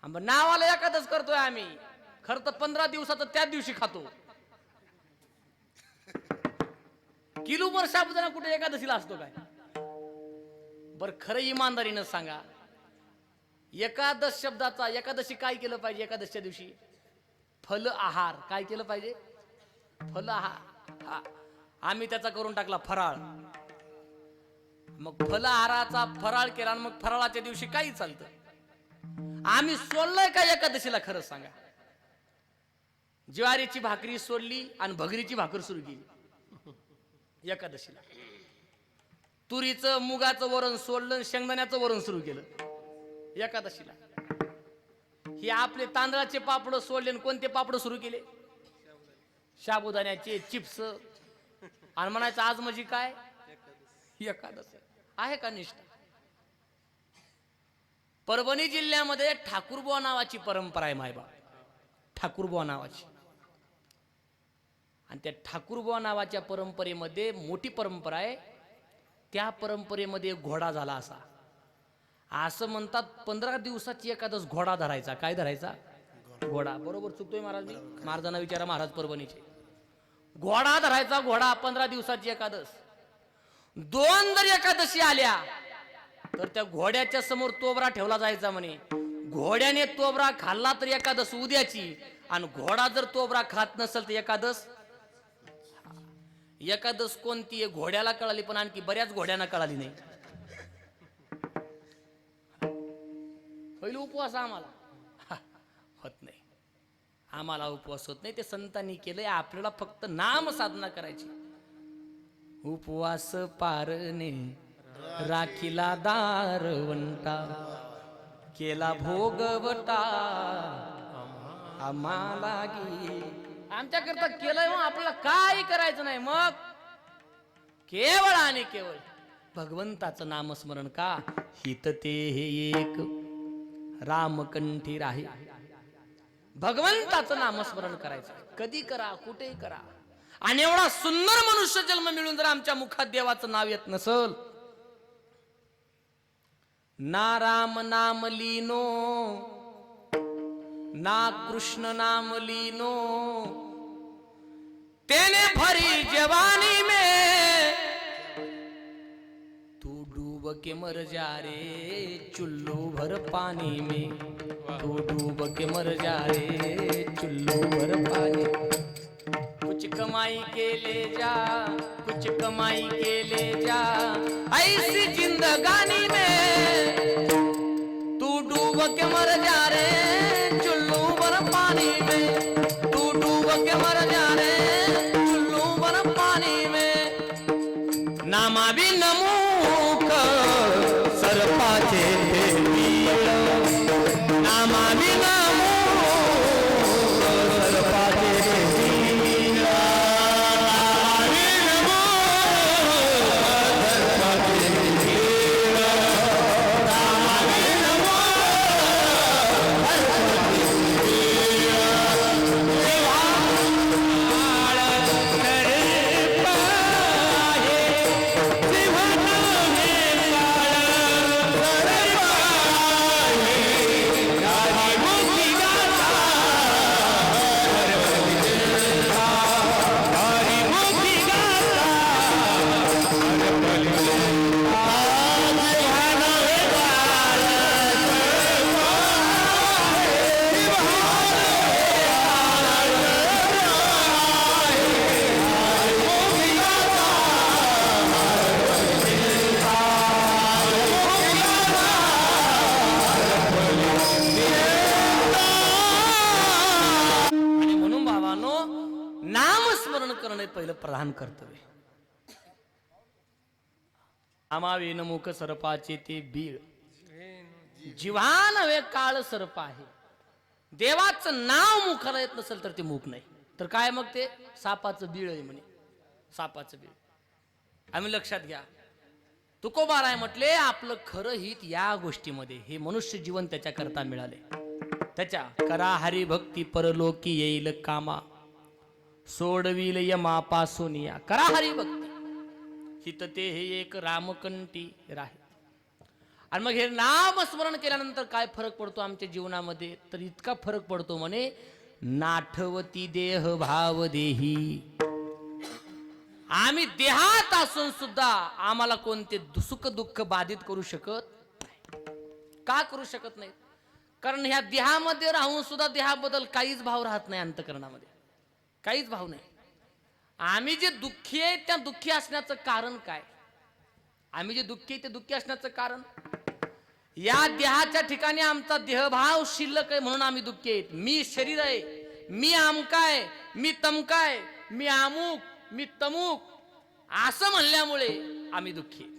नावाला एकादश करतोय आम्ही, खरं तर 15 दिवसाचं त्याच दिवशी खातो. किलोभर साबुदाणा कुठे एकादशीला असतो काय? बर खरं इमानदारीनं सांगा, एकादश शब्दाचा एकादशी काय केलं पाहिजे? एकादशीच्या दिवशी फल आहार. काय केलं पाहिजे? फल आहार. आम्ही त्याचा करून टाकला फराळ. मग फल आहाराचा फराळ केला, मग फराळाच्या दिवशी काही चालतं. आम्ही सोडलंय का एकादशीला? खरं सांगा. ज्वारीची भाकरी सोडली आणि भगरीची भाकर सुरू केली एकादशीला. तुरीचं मुगाचं वरण सोडलं, शेंगदाण्याचं वरण सुरू केलं एकादशीला. हे आपले तांदळाचे पापड सोडले, कोणते पापड सुरू केले? साबुदाण्याचे, चिप्स. आणि म्हणायचं आज म्हणजे काय? एकादशी. आहे का निष्ठा? परभणी जिल्ह्यामध्ये ठाकूरबुवा नावाची परंपरा आहे मायबा. ठाकूरबुवा नावाची. आणि त्या ठाकूरबुवा नावाच्या परंपरेमध्ये मोठी परंपरा आहे. त्या परंपरेमध्ये घोडा झाला असा. असं म्हणतात 15 दिवसाची एकादश घोडा धरायचा. काय धरायचा? घोडा. बरोबर चुकतोय महाराज मी? महाराजांना विचारा, महाराज परभणीचे. घोडा धरायचा. घोडा 15 दिवसाची एकादश. 2 जर एकादशी आल्या तर त्या घोड्याच्या समोर तोबरा ठेवला जायचा म्हणे. घोड्याने तोबरा खाल्ला तर एकादश उद्याची, आणि घोडा जर तोबरा खात नसेल तर एकादश. एकादश कोणती आहे घोड्याला कळाली, पण आणखी बऱ्याच घोड्यांना कळाली नाही. पहिला उपवास आम्हाला होत नाही. आम्हाला उपवास होत नाही. ते संतांनी केलंय. आपल्याला फक्त नाम साधना करायची. उपवास पारणे राखीला दारवंटा, केला भोगवटा आम्हाला गी. आमच्या करता केलंय, मग आपल्याला काही करायचं नाही. मग केवळ आणि केवळ भगवंताचं नामस्मरण का? हित ते हे एक रामकंठी राहे. भगवंताचं नामस्मरण करायचं. कधी करा, कुठेही करा. आणि एवढा सुंदर मनुष्य जन्म मिळून जर आमच्या मुखात देवाचं नाव येत नसल, ना राम नाम लीनो, ना कृष्ण नाम लीनो, तेने भरी जवानी में तू डूब के मर जा रे चुल्लू भर पानी में. तू डूब के मर जा रे चुल्लू भर पानी. कुछ कमाई के ले जा, कुछ कमाई के ले जा, ऐसी जिंदगानी में तू डूब के मर जा रे चुल्लू भर पानी में. तू डूब के मर जा रे चुल्लू भर पानी में. नामा भी नमूक सरपाचे नामा भी नमूक सरपाचे. प्रधान कर्तव्य. आमावेन मुख सर्पाचे ते बीळ, जिव्हा नव्हे काळ सर्प आहे. देवाचं नाव मुखाला येत नसेल तर ते मुख नाही, तर काय मग ते सापाचं बीळ आहे म्हणे. सापाचं बीळ आम्ही लक्षात घ्या. तुकोबाराय म्हटले आपलं खरं हित या गोष्टीमध्ये, हे मनुष्य जीवन त्याच्या करता मिळाले. त्याच्या करा हरिभक्ती परलोकी येईल कामा, सोडविल यमापासून या. करा हरिभक्ती हित ते हे एक रामकंठी राहे. आणि मग हे नाम स्मरण केल्यानंतर काय फरक पडतो आमच्या जीवनामध्ये, तर इतका फरक पडतो म्हणे, नाठवती देह भाव देही. आम्ही देहात असून सुद्धा आम्हाला कोणते सुख दुःख बाधित करू शकत नाही. का करू शकत नाही? कारण ह्या देहामध्ये राहून सुद्धा देहाबद्दल काहीच भाव राहत नाही. अंतकरणामध्ये काहीच भाव नाही. आम्ही जे दुःखी आहे त्या दुःखी असण्याचं कारण काय? आम्ही जे दुःखी आहे ते दुःखी असण्याचं कारण, या देहाच्या ठिकाणी आमचा देहभाव शिल्लक आहे म्हणून आम्ही दुःखी आहेत. मी शरीर आहे, मी आमकाय, मी तमकाय, मी अमुक, मी तमुक असं म्हणल्यामुळे आम्ही दुःखी आहे.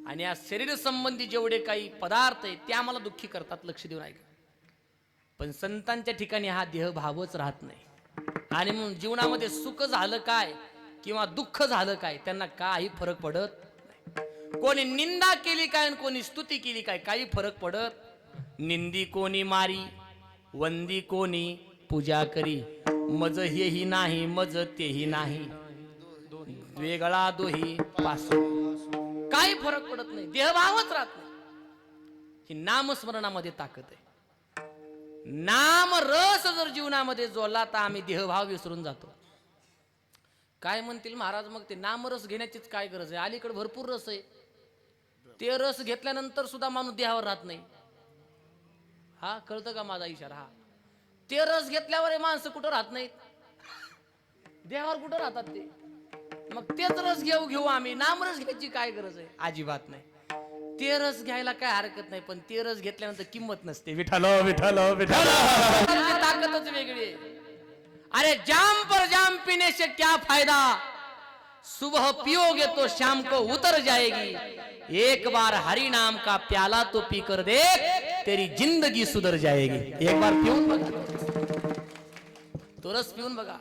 आणि या शरीर संबंधी जेवढे काही पदार्थ आहेत ते आम्हाला दुःखी करतात. लक्ष देऊन ऐका. पण संतांच्या ठिकाणी हा देहभावच राहत नाही. आणि म्हणून जीवनामध्ये सुख झालं काय किंवा दुःख झालं काय त्यांना काही फरक पडत नाही. कोणी निंदा केली काय आणि कोणी स्तुती केली काय काही फरक पडत. निंदी कोणी मारी, वंदी कोणी पूजा करी, मज हेही नाही मज तेही नाही, वेगळा दोही पासून. काही फरक पडत नाही. देहभावच राहत नाही. ही नामस्मरणामध्ये ताकद आहे. नाम रस जर जीवनामध्ये जोडला तर आम्ही देहभाव विसरून जातो. काय म्हणतील महाराज, मग ते नामरस घेण्याचीच काय गरज आहे? अलीकडे भरपूर रस आहे. ते रस घेतल्यानंतर सुद्धा माणूस देहावर राहत नाही. हा कळतं का माझा इशारा? हा ते रस घेतल्यावर हे माणसं कुठं राहत नाहीत, देहावर कुठं राहतात ते? मग तेच रस घेऊ आम्ही. नामरस घ्यायची काय गरज आहे? अजिबात नाही. ते रस घ्यायला काय हरकत नाही, पण ते रस घेतल्यानंतर किंमत नसते. विठ्ठल विठ्ठल विठ्ठल, ताकदच वेगळी आहे. अरे जाम पर जाम पीने से क्या फायदा, सुबह पियोगे तो शाम को उतर जाएगी, एक बार हरि नाम का प्याला तो पी कर देख, तेरी जिंदगी सुधर जाएगी. एक बार पिऊन बघा, तो रस पिऊन बघा.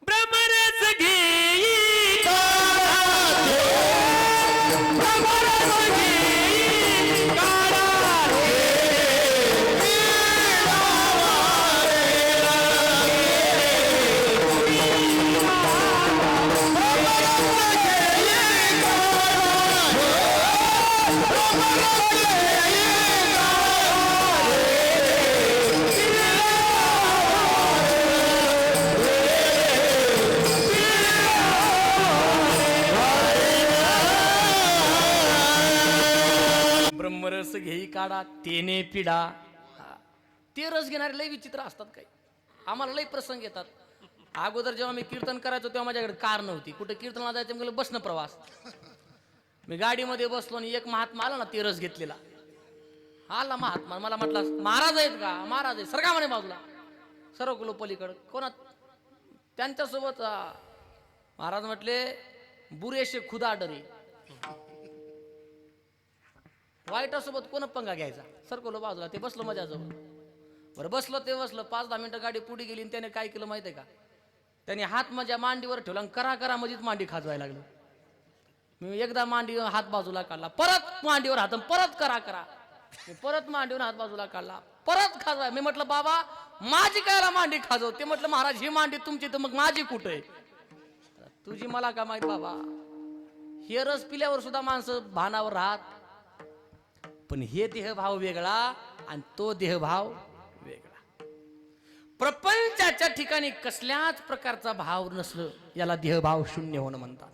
ब्रह्मरस घेई ब्रह्मरस घेई काढा तेने पिढा. ते रस घेणारे लय विचित्र असतात. काही आम्हाला लय प्रसंग येतात. अगोदर जेव्हा मी कीर्तन करायचो तेव्हा माझ्याकडे कार नव्हती. कुठे कीर्तनाला जायचं म्हणजे बसणं प्रवास. मी गाडीमध्ये बसलो आणि एक महात्मा आला ना, ते रस घेतलेला आला महात्मा. मला म्हटला, महाराज आहेत का? महाराज आहे. सरका म्हणे बाजूला. सर्व कुलो पलीकडं कोणा त्यांच्यासोबत महाराज म्हटले, बुरेशे खुदा डरे. वाईटासोबत कोण पंगा घ्यायचा? सरकवलं बाजूला. ते बसलो माझ्याजवळ. बरं बसलो ते बसलं. 5-10 मिनिटं गाडी पुढे गेली आणि त्याने काय केलं माहिती आहे का? त्याने हात माझ्या मांडीवर ठेवला आणि करा मध्येच मांडी खाजवायला लागलं. मी एकदा मांडी हात बाजूला काढला, परत मांडीवर हात, परत करा. मी परत मांडीवर हात बाजूला काढला, परत खाजवाय. मी म्हटलं, बाबा माझी कायला मांडी खाजव? ते म्हटलं, महाराज ही मांडी तुमची तर मग माझी कुठे आहे? तुझी मला का माहित बाबा. हे रस पिल्यावर सुद्धा माणसं भानावर राहत. पण हे देहभाव वेगळा आणि तो देहभाव वेगळा. प्रपंचाच्या ठिकाणी कसल्याच प्रकारचा भाव नसलं याला देहभाव शून्य होणं म्हणतात.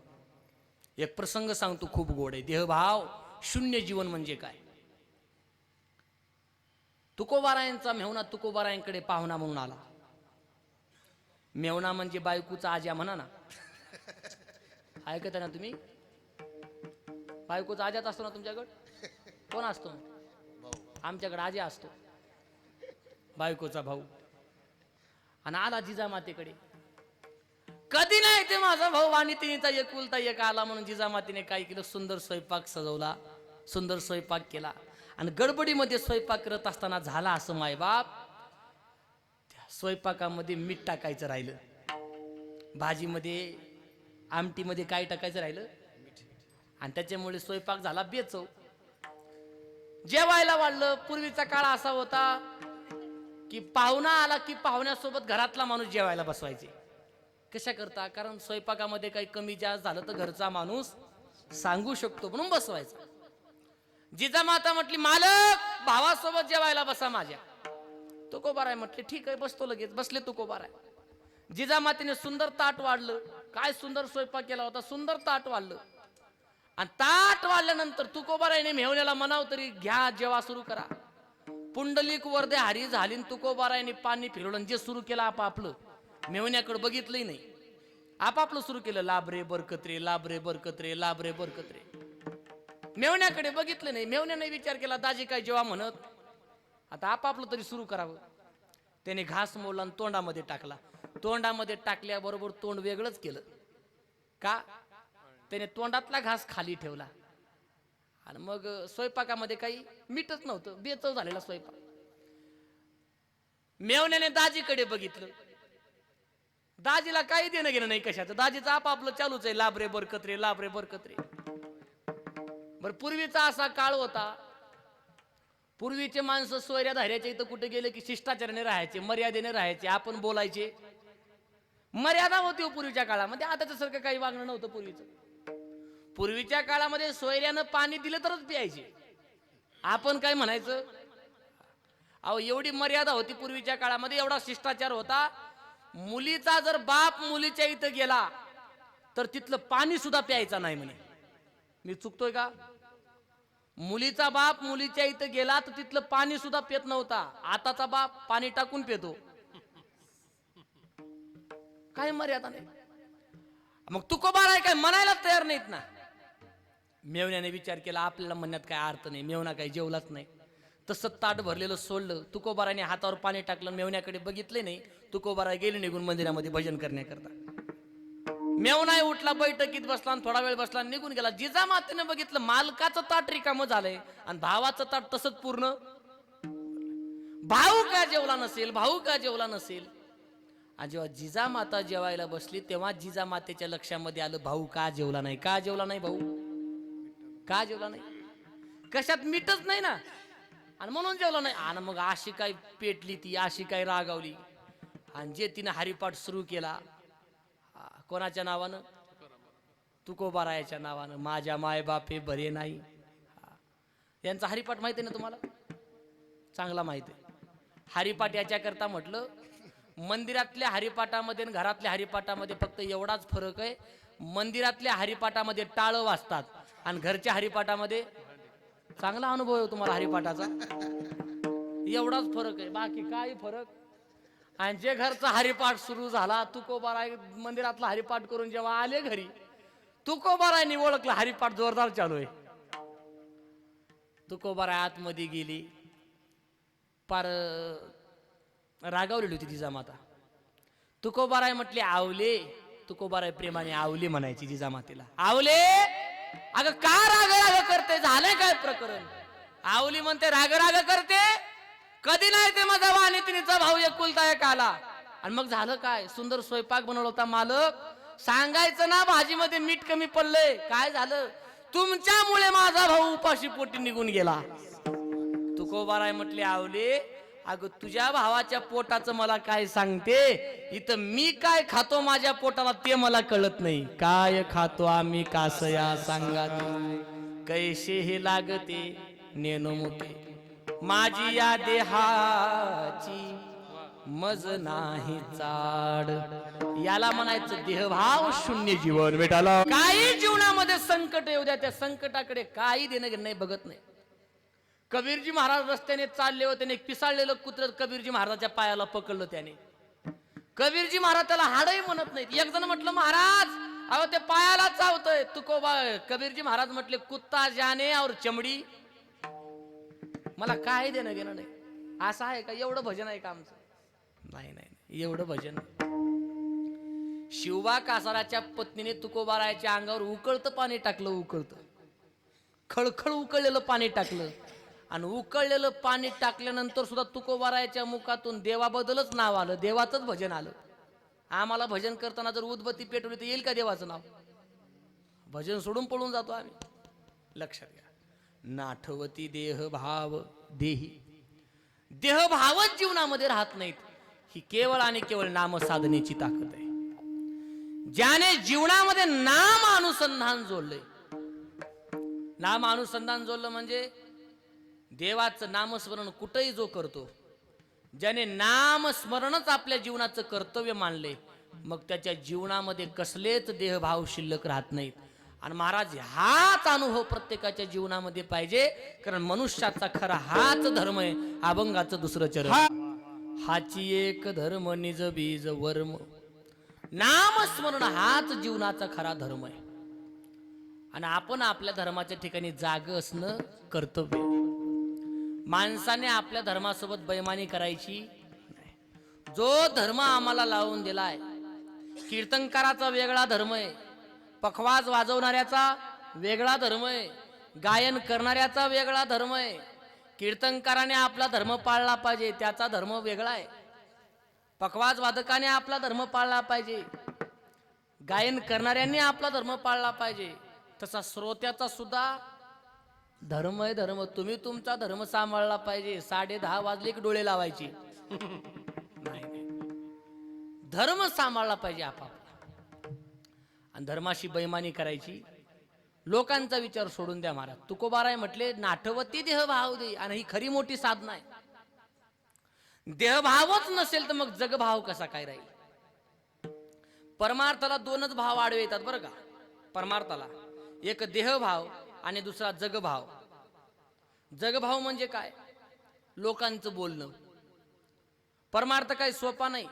एक प्रसंग सांगतो, खूप गोड आहे. देहभाव शून्य जीवन म्हणजे काय? तुकोबारायांचा मेहुणा तुकोबारायांकडे पाहुणा म्हणून आला. मेहुणा म्हणजे बायकोचा आज्या म्हणा ना. ऐकता ना तुम्ही? बायकोचा आज्यात असतो ना तुमच्याकडे? कोण असतो? आमच्याकडे आजी असतो, बायकोचा भाऊ. आणि आला जिजामातेकडे. कधी नाही ते माझा भाऊ आणि तिनेचा एकुलता एक आला म्हणून जिजामातीने काय केलं, सुंदर स्वयंपाक सजवला, सुंदर स्वयंपाक केला. आणि गडबडीमध्ये स्वयंपाक करत असताना झाला असं, मायबाप त्या स्वयंपाकामध्ये मीठ टाकायचं राहिलं, भाजीमध्ये आमटीमध्ये काय टाकायचं राहिलं, आणि त्याच्यामुळे स्वयंपाक झाला बेचव. जेवायला वाढलं. पूर्वीचा काळ असा होता की पाहुणा आला की पाहुण्यासोबत घरातला माणूस जेवायला बसवायचे. कशा करता, कारण स्वयंपाकामध्ये काही कमी जास्त झालं तर घरचा माणूस सांगू शकतो म्हणून बसवायचा. जिजामाता म्हटली, मालक भावासोबत जेवायला बसा माझ्या. तुकोबाराय म्हटले, ठीक आहे बसतो. लगेच बसले तुकोबाराय. जिजामातीने सुंदर ताट वाढलं. काय सुंदर स्वयंपाक केला होता, सुंदर ताट वाढलं. आणि ताट वाढल्यानंतर तुकोबारायने मेहुण्याला म्हणाव तरी घ्या, जेवा सुरू करा. पुंडलिक वरदे हरी झाली. तुकोबारायने पाणी फिरवलं, जे सुरू केलं आपापलं. मेहुण्याकडे बघितलंही नाही, आपापलं सुरू केलं. लाभरे बरकत्रे, लाभरे बरकत्रे, लाभरे बरकत्रे. मेवण्याकडे बघितलं नाही. मेवण्याने विचार केला, दाजी काय जेव्हा म्हणत, आता आपापलं तरी सुरू करावं. त्याने घास मोडला आणि तोंडामध्ये टाकला. तोंडामध्ये टाकल्याबरोबर तोंड वेगळंच केलं. का? त्याने तोंडातला घास खाली ठेवला. आणि मग स्वयंपाकामध्ये काही मीठच नव्हतं, बेचव झालेला स्वयंपाक. मेवण्याने दाजीकडे बघितलं. दाजीला काही देणं घेणं नाही कशाचं. दाजीचं आपापलं चालूच आहे, लाभरे बरकत्रे, लाभरे बरकत्रे. बर, पूर्वीचा असा काळ होता, पूर्वीचे माणसं सोयऱ्या धाऱ्याच्या इथं कुठे गेले की शिष्टाचाराने राहायचे, मर्यादेने राहायचे, आपण बोलायचे. मर्यादा होती हो पूर्वीच्या काळामध्ये. आताच्या सारखं काही वागणं नव्हतं पूर्वीचं. पूर्वीच्या काळामध्ये सोयऱ्यानं पाणी दिलं तरच प्यायचे. आपण काय म्हणायचं, अहो एवढी मर्यादा होती पूर्वीच्या काळामध्ये, एवढा शिष्टाचार होता. मुलीचा जर बाप मुलीच्या इथं गेला तर तिथलं पाणी सुद्धा प्यायचं नाही म्हणे. मी चुकतोय का? मुलीचा बाप मुलीच्या इथं गेला तर तिथलं पाणी सुद्धा पित नव्हता. आताचा बाप पाणी टाकून पितो. काही मर्यादा नाही. मग तुकोबाराय काय म्हणायला तयार नाहीत ना. मेवण्याने विचार केला, आपल्याला म्हणण्यात काय अर्थ नाही. मेवणा काही जेवलाच नाही. तसं ताट भरलेलं सोडलं. तुकोबाराने हातावर पाणी टाकलं, मेवण्याकडे बघितले नाही. तुकोबाराय गेले निघून मंदिरामध्ये भजन करण्याकरता. मेवनाय उठला, बैठकीत बसला आणि थोडा वेळ बसला आणि निघून गेला. जिजामातेने बघितलं, मालकाचं ताट रिकामं झालंय आणि भावाचं ताट तसंच पूर्ण. भाऊ का जेवला नसेल, भाऊ का जेवला नसेल. आणि जेव्हा जिजामाता जेवायला बसली तेव्हा जिजामातेच्या लक्षामध्ये आलं, भाऊ का जेवला नाही. का जेवला नाही भाऊ, का जेवला नाही. कशात मीठच नाही ना, आणि म्हणून जेवला नाही. आणि मग अशी काय पेटली ती, अशी काय रागावली. आणि जे तिने हरिपाठ सुरू केला, कोणाच्या नावानं, तुकोबारायाच्या नावानं. माझ्या माय बापे बरे नाही. यांचा हरिपाठ माहिती आहे ना तुम्हाला, चांगला माहिती आहे. हरिपाठ याच्याकरता म्हटलं, मंदिरातल्या हरिपाठामध्ये आणि घरातल्या हरिपाठामध्ये फक्त एवढाच फरक आहे. मंदिरातल्या हरिपाठामध्ये टाळं वाजतात आणि घरच्या हरिपाठामध्ये चांगला अनुभव आहे तुम्हाला हरिपाठाचा. एवढाच फरक आहे, बाकी काही फरक. आणि जे घरचा हरिपाठ सुरू झाला, तुकोबाराय मंदिरातला हरिपाठ करून जेव्हा आले घरी, तुकोबारायने ओळखलं हरिपाठ जोरदार चालू आहे. तुकोबाराय आतमध्ये गेली. पार रागावलेली होती जिजामाता. तुकोबाराय म्हटले, आवले. तुकोबाराय प्रेमाने आवले म्हणायची जिजामातेला. आवले, अगं का राग राग करते, झालंय काय प्रकरण. आवली म्हणते, राग राग करते कधी नाही. ते माझा वाणी तिनेचा भाऊ एकुलता एक आला. आणि मग झालं काय, सुंदर स्वयंपाक बनवला होता. मालक सांगायचं ना, भाजीमध्ये मीठ कमी पडलंय. काय झालं, तुमच्यामुळे माझा भाऊ उपाशी पोटी निघून गेला. तुकोबाराय म्हटले, आवले अगं तुझ्या भावाच्या पोटाचं मला काय सांगते. इथं मी काय खातो माझ्या पोटाला ते मला कळत नाही. काय खातो आम्ही कासया सांगा, कैसे हे लागते नेनो मोठे. माझी या देहाची मज नाही चाड. याला म्हणायचं देहभाव शून्य जीवन. भेटाला काही जीवनामध्ये संकट येऊ द्या, त्या संकटाकडे काही देणं घेणं नाही, बघत नाही. कबीरजी महाराज रस्त्याने चालले होते, त्याने एक पिसाळलेलं कुत्र कबीरजी महाराजाच्या पायाला पकडलं. त्याने कबीरजी महाराज त्याला हाडही म्हणत नाहीत. एक जण म्हटलं, महाराज अहो ते पायाला चावतोय. तुकोबा कबीरजी महाराज म्हटले, कुत्ता जाने और चमडी. मला काय देणं घेणं नाही. असं आहे का, एवढं भजन आहे का आमचं. नाही नाही, एवढं भजन. शिवबा कासाराच्या पत्नीने तुकोबारायच्या अंगावर उकळतं पाणी टाकलं, उकळतं खळखळ उकळलेलं पाणी टाकलं. आणि उकळलेलं पाणी टाकल्यानंतर सुद्धा तुकोबारायच्या मुखातून देवाबद्दलच नाव आलं, देवाचंच भजन आलं. आम्हाला भजन करताना जर उदबत्ती पेटवली तर येईल का देवाचं नाव? भजन सोडून पळून जातो आम्ही. लक्षात घ्या, नाठवती देह भाव देही, देहभावच जीवनामध्ये राहत नाहीत. ही केवळ आणि केवळ नाम साधनेची ताकद आहे. ज्याने जीवनामध्ये नाम अनुसंधान जोडलंय, नाम अनुसंधान जोडलं म्हणजे देवाचं नामस्मरण कुठेही जो करतो, ज्याने नामस्मरणच आपल्या जीवनाचं कर्तव्य मानले, मग त्याच्या जीवनामध्ये कसलेच देहभाव शिल्लक राहत नाहीत. आणि महाराज हाच अनुभव प्रत्येकाच्या जीवनामध्ये पाहिजे, कारण मनुष्याचा खरा हाच धर्म आहे. अभंगाचं दुसरं चरण, हाची एक धर्म निज बीज वर्म. नामस्मरण हाच जीवनाचा खरा धर्म आहे. आणि आपण आपल्या धर्माच्या ठिकाणी जाग असणं कर्तव्य. माणसाने आपल्या धर्मासोबत बेईमानी करायची नाही. जो धर्म आम्हाला लावून दिलाय, कीर्तनकाराचा वेगळा धर्म आहे, पखवाज वाजवणाऱ्याचा वेगळा धर्म आहे, गायन करणाऱ्याचा वेगळा धर्म आहे. कीर्तनकाराने आपला धर्म पाळला पाहिजे, त्याचा धर्म वेगळा आहे. पखवाज वादकाने आपला धर्म पाळला पाहिजे, गायन करणाऱ्यांनी आपला धर्म पाळला पाहिजे. तसा श्रोत्याचा सुद्धा धर्म आहे. धर्म तुम्ही तुमचा धर्म सांभाळला पाहिजे. 10:30 वाजले की डोळे लावायची नाही, धर्म सांभाळला पाहिजे आपापला. आणि धर्माशी बेईमानी करायची, लोकांचा विचार सोडून द्या. महाराज तुकोबाराय म्हटले, नाठवती देह भाव दे. आणि ही खरी मोठी साधना आहे. देहभावच नसेल तर मग जगभाव कसा काय राहील? परमार्थाला दोनच भाव आडवे येतात बरं का. परमार्थाला एक देहभाव आणि दुसरा जगभाव. जगभाव म्हणजे काय? लोकांचं बोलणं. परमार्थ काय सोपा नाही.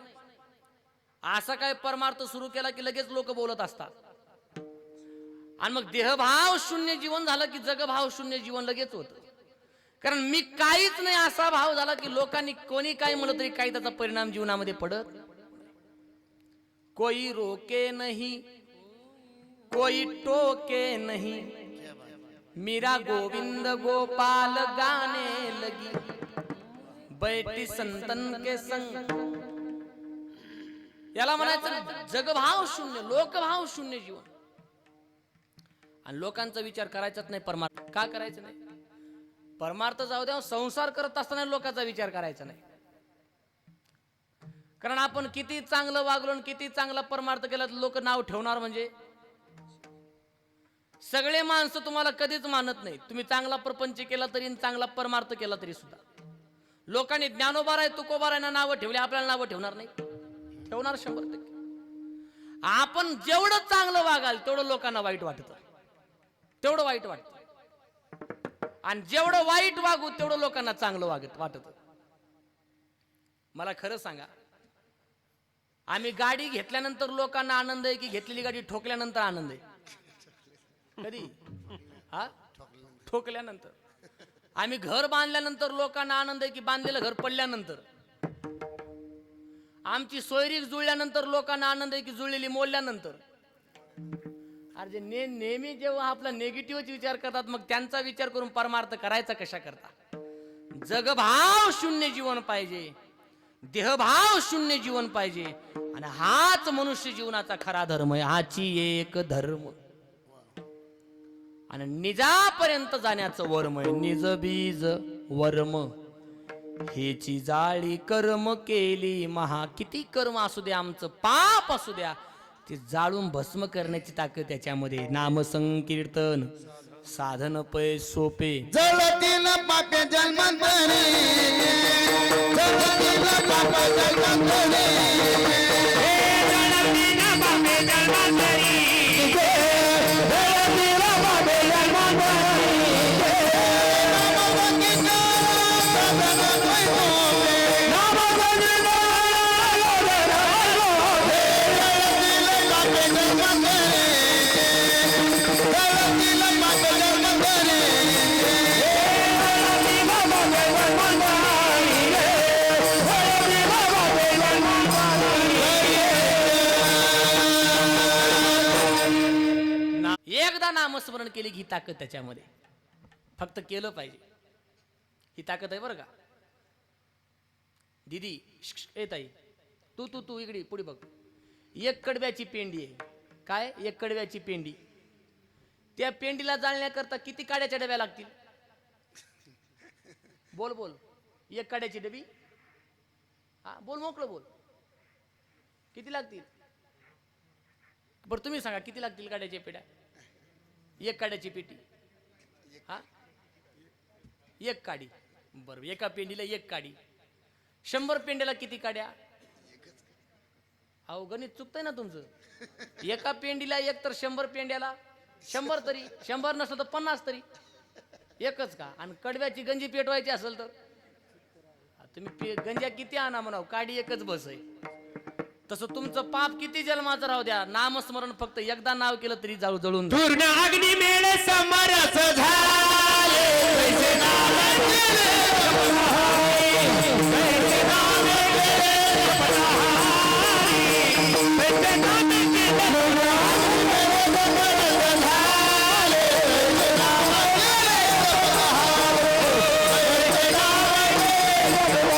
असा काय परमार्थ सुरू केला की लगेच लोक बोलत असतात. आणि मग देहभाव शून्य जीवन झालं की जगभाव शून्य जीवन लगेच होतं. कारण मी काहीच नाही असा भाव झाला की लोकांनी कोणी काय म्हणलं तरी काही त्याचा परिणाम जीवनामध्ये पडत. कोई रोके नहीं, कोई टोके नहीं, मीरा गोविंद गोपाल गाने लगी, बैठी संतन के संग. याला म्हणायचं जगभाव शून्य, लोकभाव शून्य जीवन. आणि लोकांचा विचार करायचाच नाही. परमार्थ का करायचं नाही? परमार्थ जाऊ द्या, संसार करत असताना लोकांचा विचार करायचा नाही. कारण आपण किती चांगलं वागलो आणि किती चांगला परमार्थ केला, लोक नाव ठेवणार. म्हणजे सगळे माणसं तुम्हाला कधीच मानत नाही. तुम्ही चांगला प्रपंच केला तरी, चांगला परमार्थ केला तरी सुद्धा लोकांनी ज्ञानोबाराय तुकोबारायना नावं ठेवली, आपल्याला नावं ठेवणार नाही. ठेवणार 100%. आपण जेवढं चांगलं वागाल तेवढं लोकांना वाईट वाटतं, तेवढं वाईट वाटतं. आणि जेवढं वाईट वागू तेवढं लोकांना चांगलं वाटत. मला खरं सांगा, आम्ही गाडी घेतल्यानंतर लोकांना आनंद आहे की घेतलेली गाडी ठोकल्यानंतर आनंद आहे? कधी? हा, ठोकल्यानंतर. आम्ही घर बांधल्यानंतर लोकांना आनंद आहे की बांधलेलं घर पडल्यानंतर? आमची सोयरीक जुळल्यानंतर लोकांना आनंद आहे की जुळलेली मोडल्यानंतर? अरे नेहमी जेव्हा आपला निगेटिव्हच विचार करतात, मग त्यांचा विचार करून परमार्थ करायचा कशा करता? जगभाव शून्य जीवन पाहिजे, देहभाव शून्य जीवन पाहिजे. आणि हाच मनुष्य जीवनाचा खरा धर्म आहे. हाची एक धर्म. आणि निजापर्यंत जाण्याचं वर्म आहे. निज बीज वर्म, हेची जाळी कर्म केली महा. किती कर्म असू द्या, आमचं पाप असू द्या, ते जाळून भस्म करण्याची ताकद त्याच्यामध्ये. नाम संकीर्तन साधन पै सोपे. जळतील पापे जन्मांतरी, जळतील पापे जन्मांतरी, जळतील पापे जन्मांतरी, जळतील पापे जन्मांतरी. Baba एकदा नामस्मरण केले की ही ताकद त्याच्यामध्ये, फक्त केलं पाहिजे, ही ताकद आहे बरं का. दीदी ए ताई, तू तू तू इकडे पुढे बघ. एक कडव्याची पेंडी आहे. काय? एक कडव्याची पेंडी. त्या पेंडीला जाळण्याकरता किती काड्याच्या डब्या लागतील? बोल बोल. एक काड्याची डबी, हा बोल, मोकळं बोल. किती लागतील? बरं तुम्ही सांगा किती लागतील काड्याच्या पेट्या? एक काड्याची पेटी, हा एक काडी. बरं, एका पेंडीला एक काडी. 100 पेंड्याला किती काड्या? अहो गणित चुकतंय ना तुमचं. एका पेंडीला एक, तर 100 पेंड्याला 100 तरी, 100 नसलं तर 50 तरी. एकच का? आणि कडव्याची गंजी पेटवायची असेल तर तुम्ही गंजा किती आणा म्हणाव, काडी एकच बस आहे. तसं तुमचं पाप किती जन्माचं राहू द्या, नामस्मरण फक्त एकदा नाव केलं तरी जाळू जळून पूर्ण अग्नी मेळ समरस झाले, वैसे नाम केले जपनाहारी, वैसे नाम केले जपनाहारी, वैसे नाम केले समरस झाले, वैसे नाम केले जपनाहारी, वैसे नाम केले जपनाहारी, वैसे नाम केले जपनाहारी, जपनाहारी.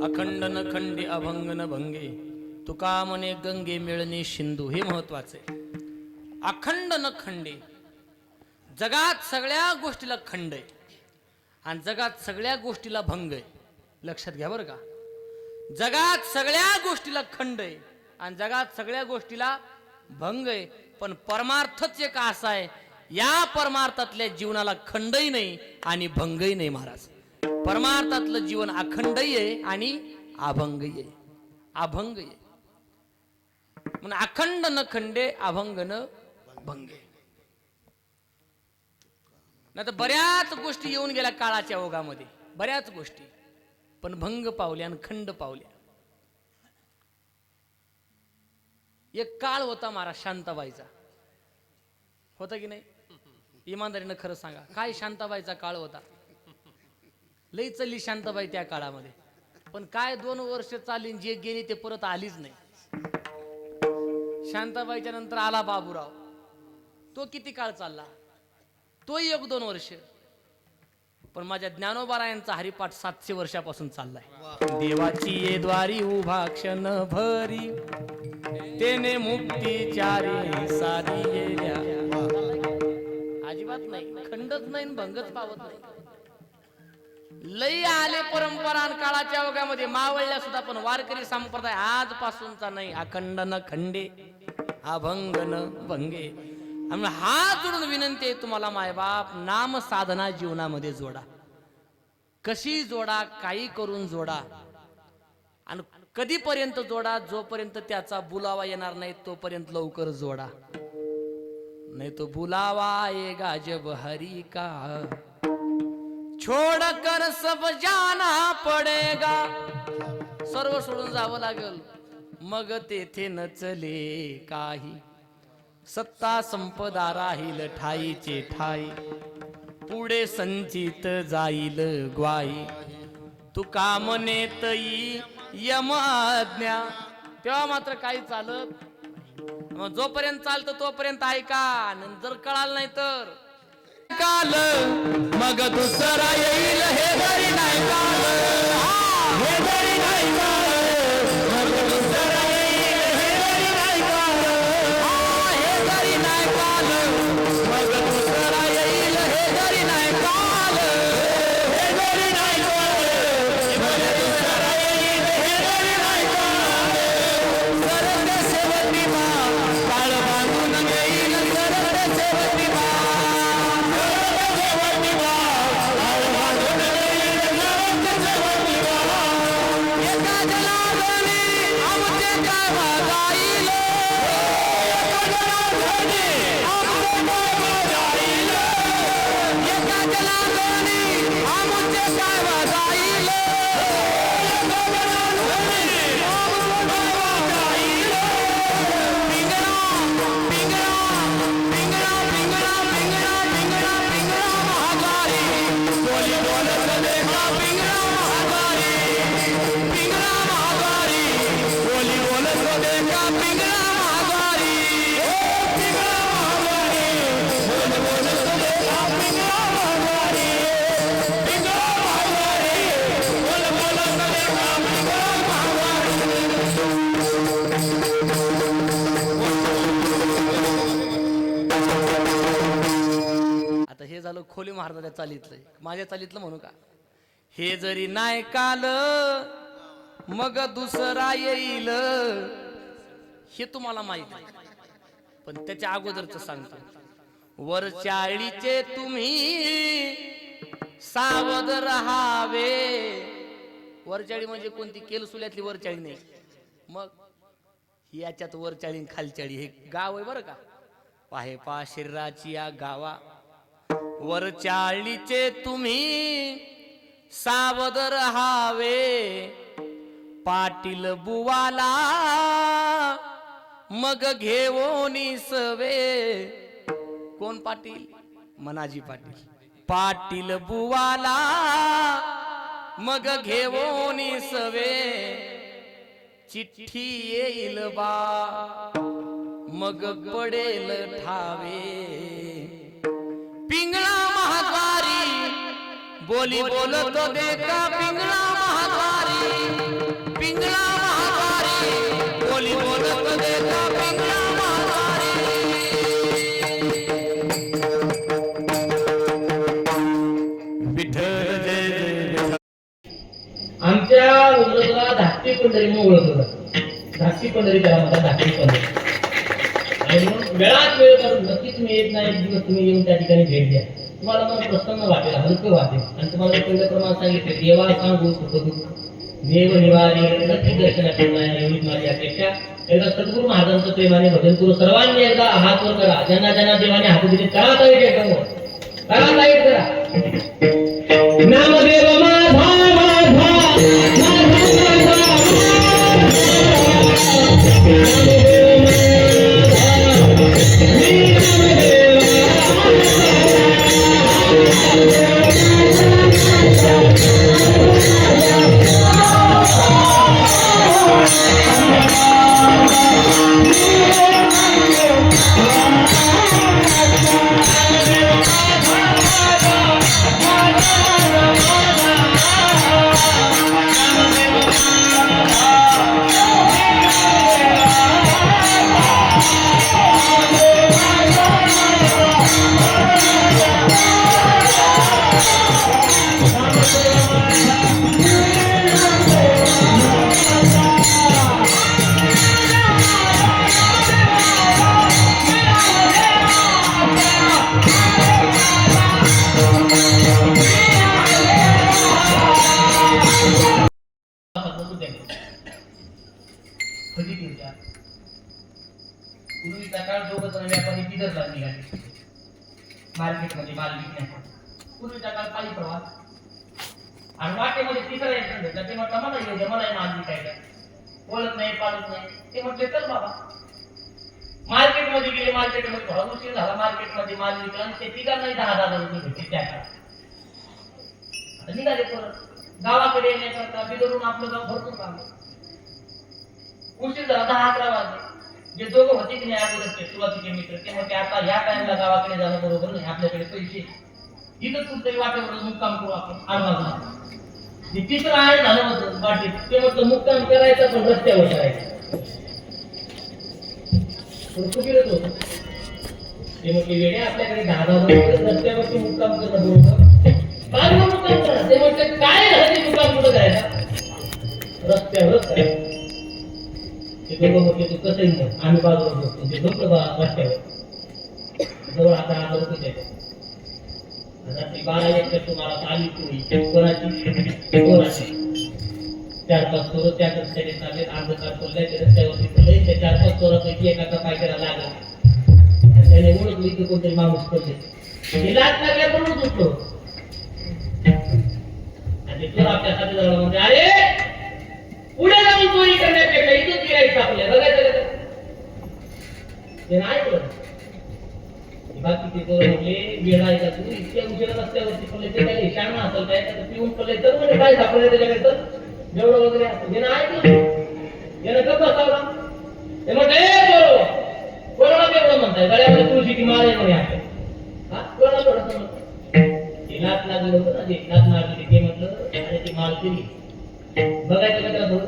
अखंड न खंडे अभंग न भंगे, तुका म्हणे गंगे मिळणे सिंधू. हे महत्वाचे. अखंड न खंडे, जगात सगळ्या गोष्टीला खंड आहे आणि जगात सगळ्या गोष्टीला भंग आहे. लक्षात घ्या बरं का. जगात सगळ्या गोष्टीला खंड आहे आणि जगात सगळ्या गोष्टीला भंग आहे, पण परमार्थच एक असा आहे, या परमार्थातल्या जीवनाला खंडही नाही आणि भंगही नाही महाराज. परमार्थातलं जीवन अखंडही आहे आणि अभंगही आहे. अभंग आहे म्हणून अखंड न खंडे अभंग न भंगे. नाही तर बऱ्याच गोष्टी येऊन गेल्या काळाच्या ओघामध्ये, बऱ्याच गोष्टी, पण भंग पावल्या आणि खंड पावल्या. एक काळ होता महाराज शांताबाईचा, होता की नाही? इमानदारीनं खरं सांगा, काय शांताबाईचा काळ होता. लई चालली शांताबाई त्या काळामध्ये, पण काय 2 वर्ष चालली, जे गेली ते परत आलीच नाही. शांताबाईच्या नंतर आला बाबूराव, तो किती काळ चालला, तो 1-2 वर्ष. पण माझ्या ज्ञानोबारायांचा हरिपाठ 700 वर्षापासून चाललाय. देवाची ये द्वारी उभा क्षण भरी, तेने मुक्ती चारी सारी गेल्या. अजिबात नाही, खंडच नाही, भंगच पावत नाही. लई आले परंपरा आणि काळाच्या ओघामध्ये मावळल्या सुद्धा, पण वारकरी संप्रदाय आजपासूनचा नाही. अखंड न खंडे अभंग न भंगे. हात जोडून विनंती आहे तुम्हाला मायबाप, नाम साधना जीवनामध्ये जोडा. कशी जोडा, काही करून जोडा. आणि कधीपर्यंत जोडा? जोपर्यंत त्याचा बुलावा येणार नाही तोपर्यंत लवकर जोडा, नाही तो बुलावा आएगा जब हरी का छोड़ कर सब जाना पडेगा. सर्व सोडून जावं लागेल, मग तेथे नचले काही. सत्ता संपदा राहील ठाईचे ठाई, पुढे संचित जाईल ग्वाही. तुका म्हणे तई यम आज्ञा, तेव्हा मात्र काही चालत. मग जोपर्यंत चालतं तोपर्यंत ऐका, जर कळालं नाही तर काल मग दुसरा येईल, हे जरी नाही काल, हे जरी नाही काल, मग दुसरा येईल, हे जरी नाही काल, हे जरी नाही काल, मग दुसरा येईल, हे जरी नाही काल, हे जरी नाही काल, मग दुसरा येईल, हे जरी नाही काल. सरते सेवती मा काळ बांधून घेईल, सरते सेवती मा एकाच लागोनी आमुचे काय जाईल आता हे झालं खोली महाराजाच्या चालीतलं. माझ्या चालीतलं म्हणू का? हे जरी नाही काल मग दुसरा येईल, हे तुम्हाला माहित आहे. पण त्याच्या अगोदरच सांगतो. वरच्या आळीचे तुम्ही सावध राहावे. वरचाळी म्हणजे कोणती केलसुल्यातली वरचाळी नाही. मग याच्यात वरचाळी आणि खालचाळी हे गाव आहे बरं का. पाहे पा शरीराची या गावा. वरचाळीचे तुम्ही सावध राहावे. पाटील बुवाला मग घेवोनी सवे. कोण पाटील? मनाजी पाटील. पाटील बुवाला मग घेवोनी सवे. चिठ्ठी येईल बा मग पडेल ठावे. पिंगळा महाद्वारी बोली बोलतो देखा. पिंगळा महाद्वारी, पिंगळा महाद्वारी बोली बोलतो देखा. पिंगळा महाद्वारी. विठ्ठल जय जय. आमच्या उल्हासला धाकटी पंढरी म्हणून ओळखलं. धाकटी पंढरी त्याला म्हणतात, धाकटी पंढरी. आणि म्हणून वेळात वेळ करून नक्कीच मी येत नाही. एक दिवस तुम्ही येऊन त्या ठिकाणी भेट द्या. तुम्हाला मन प्रसन्न वाटेल, हलकं वाटेल. आणि तुम्हाला पहिलं प्रमाण सांगितलं, देवा सांगू सुखदुःख देव निवारी नक्की दर्शनात येणार. एवढीच माझी अपेक्षा. एकदा सद्गुरू महाराजांचं प्रेमाने भजन करू. सर्वांनी एकदा हात वर करा. ज्यांना ज्यांना देवाने हात दिले करा ताईट एकदम वर. करा ताईट करा. नामदेव माझा पूर्वीचा काळ दोघं जण व्यापारी बिदरला निघाले मार्केटमध्ये माल विकण्यासाठी. पूर्वीचा काळ पायी प्रवास. आणि वाटेमध्ये तिसरा एक जण भेटला. ते म्हटलं मला येऊ द्या, मला माल विकायचा. बोलत नाही, पालत नाही. ते म्हटले चल बाबा. मार्केटमध्ये गेले. मार्केटमध्ये थोडा उशीर झाला. मार्केटमध्ये माल विकला आणि ते तिघांनाही 10,000 रुपये भेटले त्या काळात. आता निघाले परत गावाकडे येण्याकरता. बिदरून आपलं गाव भरपूर काम. उशीर झाला. 10-11 वाजले. जे दोघं होते की नाही अगोदरचे सुरुवातीचे मित्र, ते म्हणते आता ह्या टाइमला गावाकडे जाणं बरोबर नाही. आपल्याकडे पैसे इथं कुठतरी वाटेवर मुक्काम करू आपण. आडवाला जे तिसरं आहे झालं होतं वाटेत. ते म्हटलं मुक्काम करायचं पण रस्त्यावर करायचं. चुकीच होतं. ते म्हटले वेळे आपल्याकडे 10,000 रस्त्यावरती मुक्काम करणं बरोबर. काय मुक्काम करा. ते म्हटले काय झालं ते मुक्काम कुठं करायचा? रस्त्यावरच करायचं. ते दोघं म्हटले तू कसंही मग आम्ही बाजूला बसतो. ते दोघं रस्त्यावर जवळ आता 1000 रुपये द्यायचे. रात्री 12-1 तुम्हाला आली पोळी कोणाची 4-5 चोर त्या रस्त्याने चालले. अंधकार पडल्या. ते रस्त्यावरती पडले. त्या 4-5 चोरापैकी एकाचा पाय त्याला लागला. त्याने ओळखली की कोणतरी माणूस पडले हे लाच लागल्याबरोबर उठलो आणि चोर आपल्या साथीदाराला म्हणजे अरे पुढे जाऊन चोरी करण्यापेक्षा इथं गिरायचं आपल्या बघायचं का ते नाही ऐकलं बाकीचे चोर म्हटले गेला आहे का तू इतक्या उशिरा रस्त्यावरती पडले ते काय शाळा असेल काय तर पिऊन पडले तर म्हणजे काय सापडले त्याच्याकडे तर जेवढं वगैरे असतं यानं ऐकलं यानं कप बसावला ते म्हटलं कोरोना तेवढं म्हणताय गळ्यामध्ये तुळशीची माळ आहे म्हणे आहे हा कोरोना थोडंसं म्हणतात ते लाच लागलं होतं ना ते लाच मारली ते म्हटलं आणि ती माळ केली बघायचं का त्याला थोडं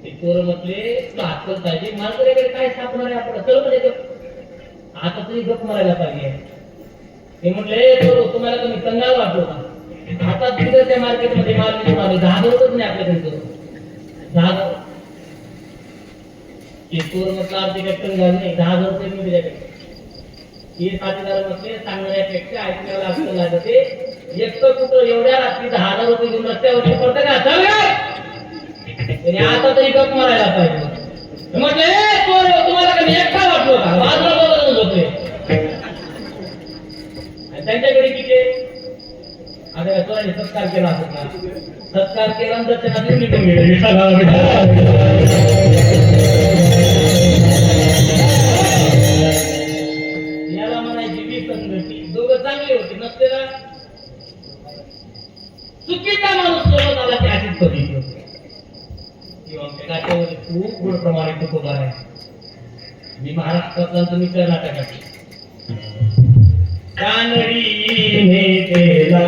ते चोर म्हटले तुला हात करत पाहिजे मालकऱ्याकडे काय सापडणार आहे आपल्याला चल म्हणजे आता तरी गप मारायला पाहिजे ते म्हटले चोर तुम्हाला तुम्ही कंगाल वाटलो का आता तिथं त्या मार्केटमध्ये माल विकून आले 10,000 रुपये नाही आपल्याकडे करू 10,000 ते चोर म्हटलं आमचे काही कंगाल नाही 10,000 रुपये मी त्याच्याकडे हे साथीदार म्हटले सांगण्यापेक्षा ऐकण्याला असं लागते एकटं कुठं एवढ्या रात्री 10,000 रुपये घेऊन रस्त्यावरती पडतं का चल आता तरी गप मारायला पाहिजे म्हटले चोर तुम्हाला कधी एकटा वाटलो का बाजूला बघून होते त्यांच्याकडे किती आता चोराने सत्कार केला असं का सत्कार केला तर त्यांना निघून गेले याला म्हणायची विसंगती दोघं चांगले होते नसते ना चुकीचा माणूस सोबत आला की अशीच बघितली होती किंवा गाठ्यामध्ये खूप गुण प्रमाणे तुकोबा आहे मी महाराष्ट्रातला तुम्ही कर्नाटकाची कानडीने केला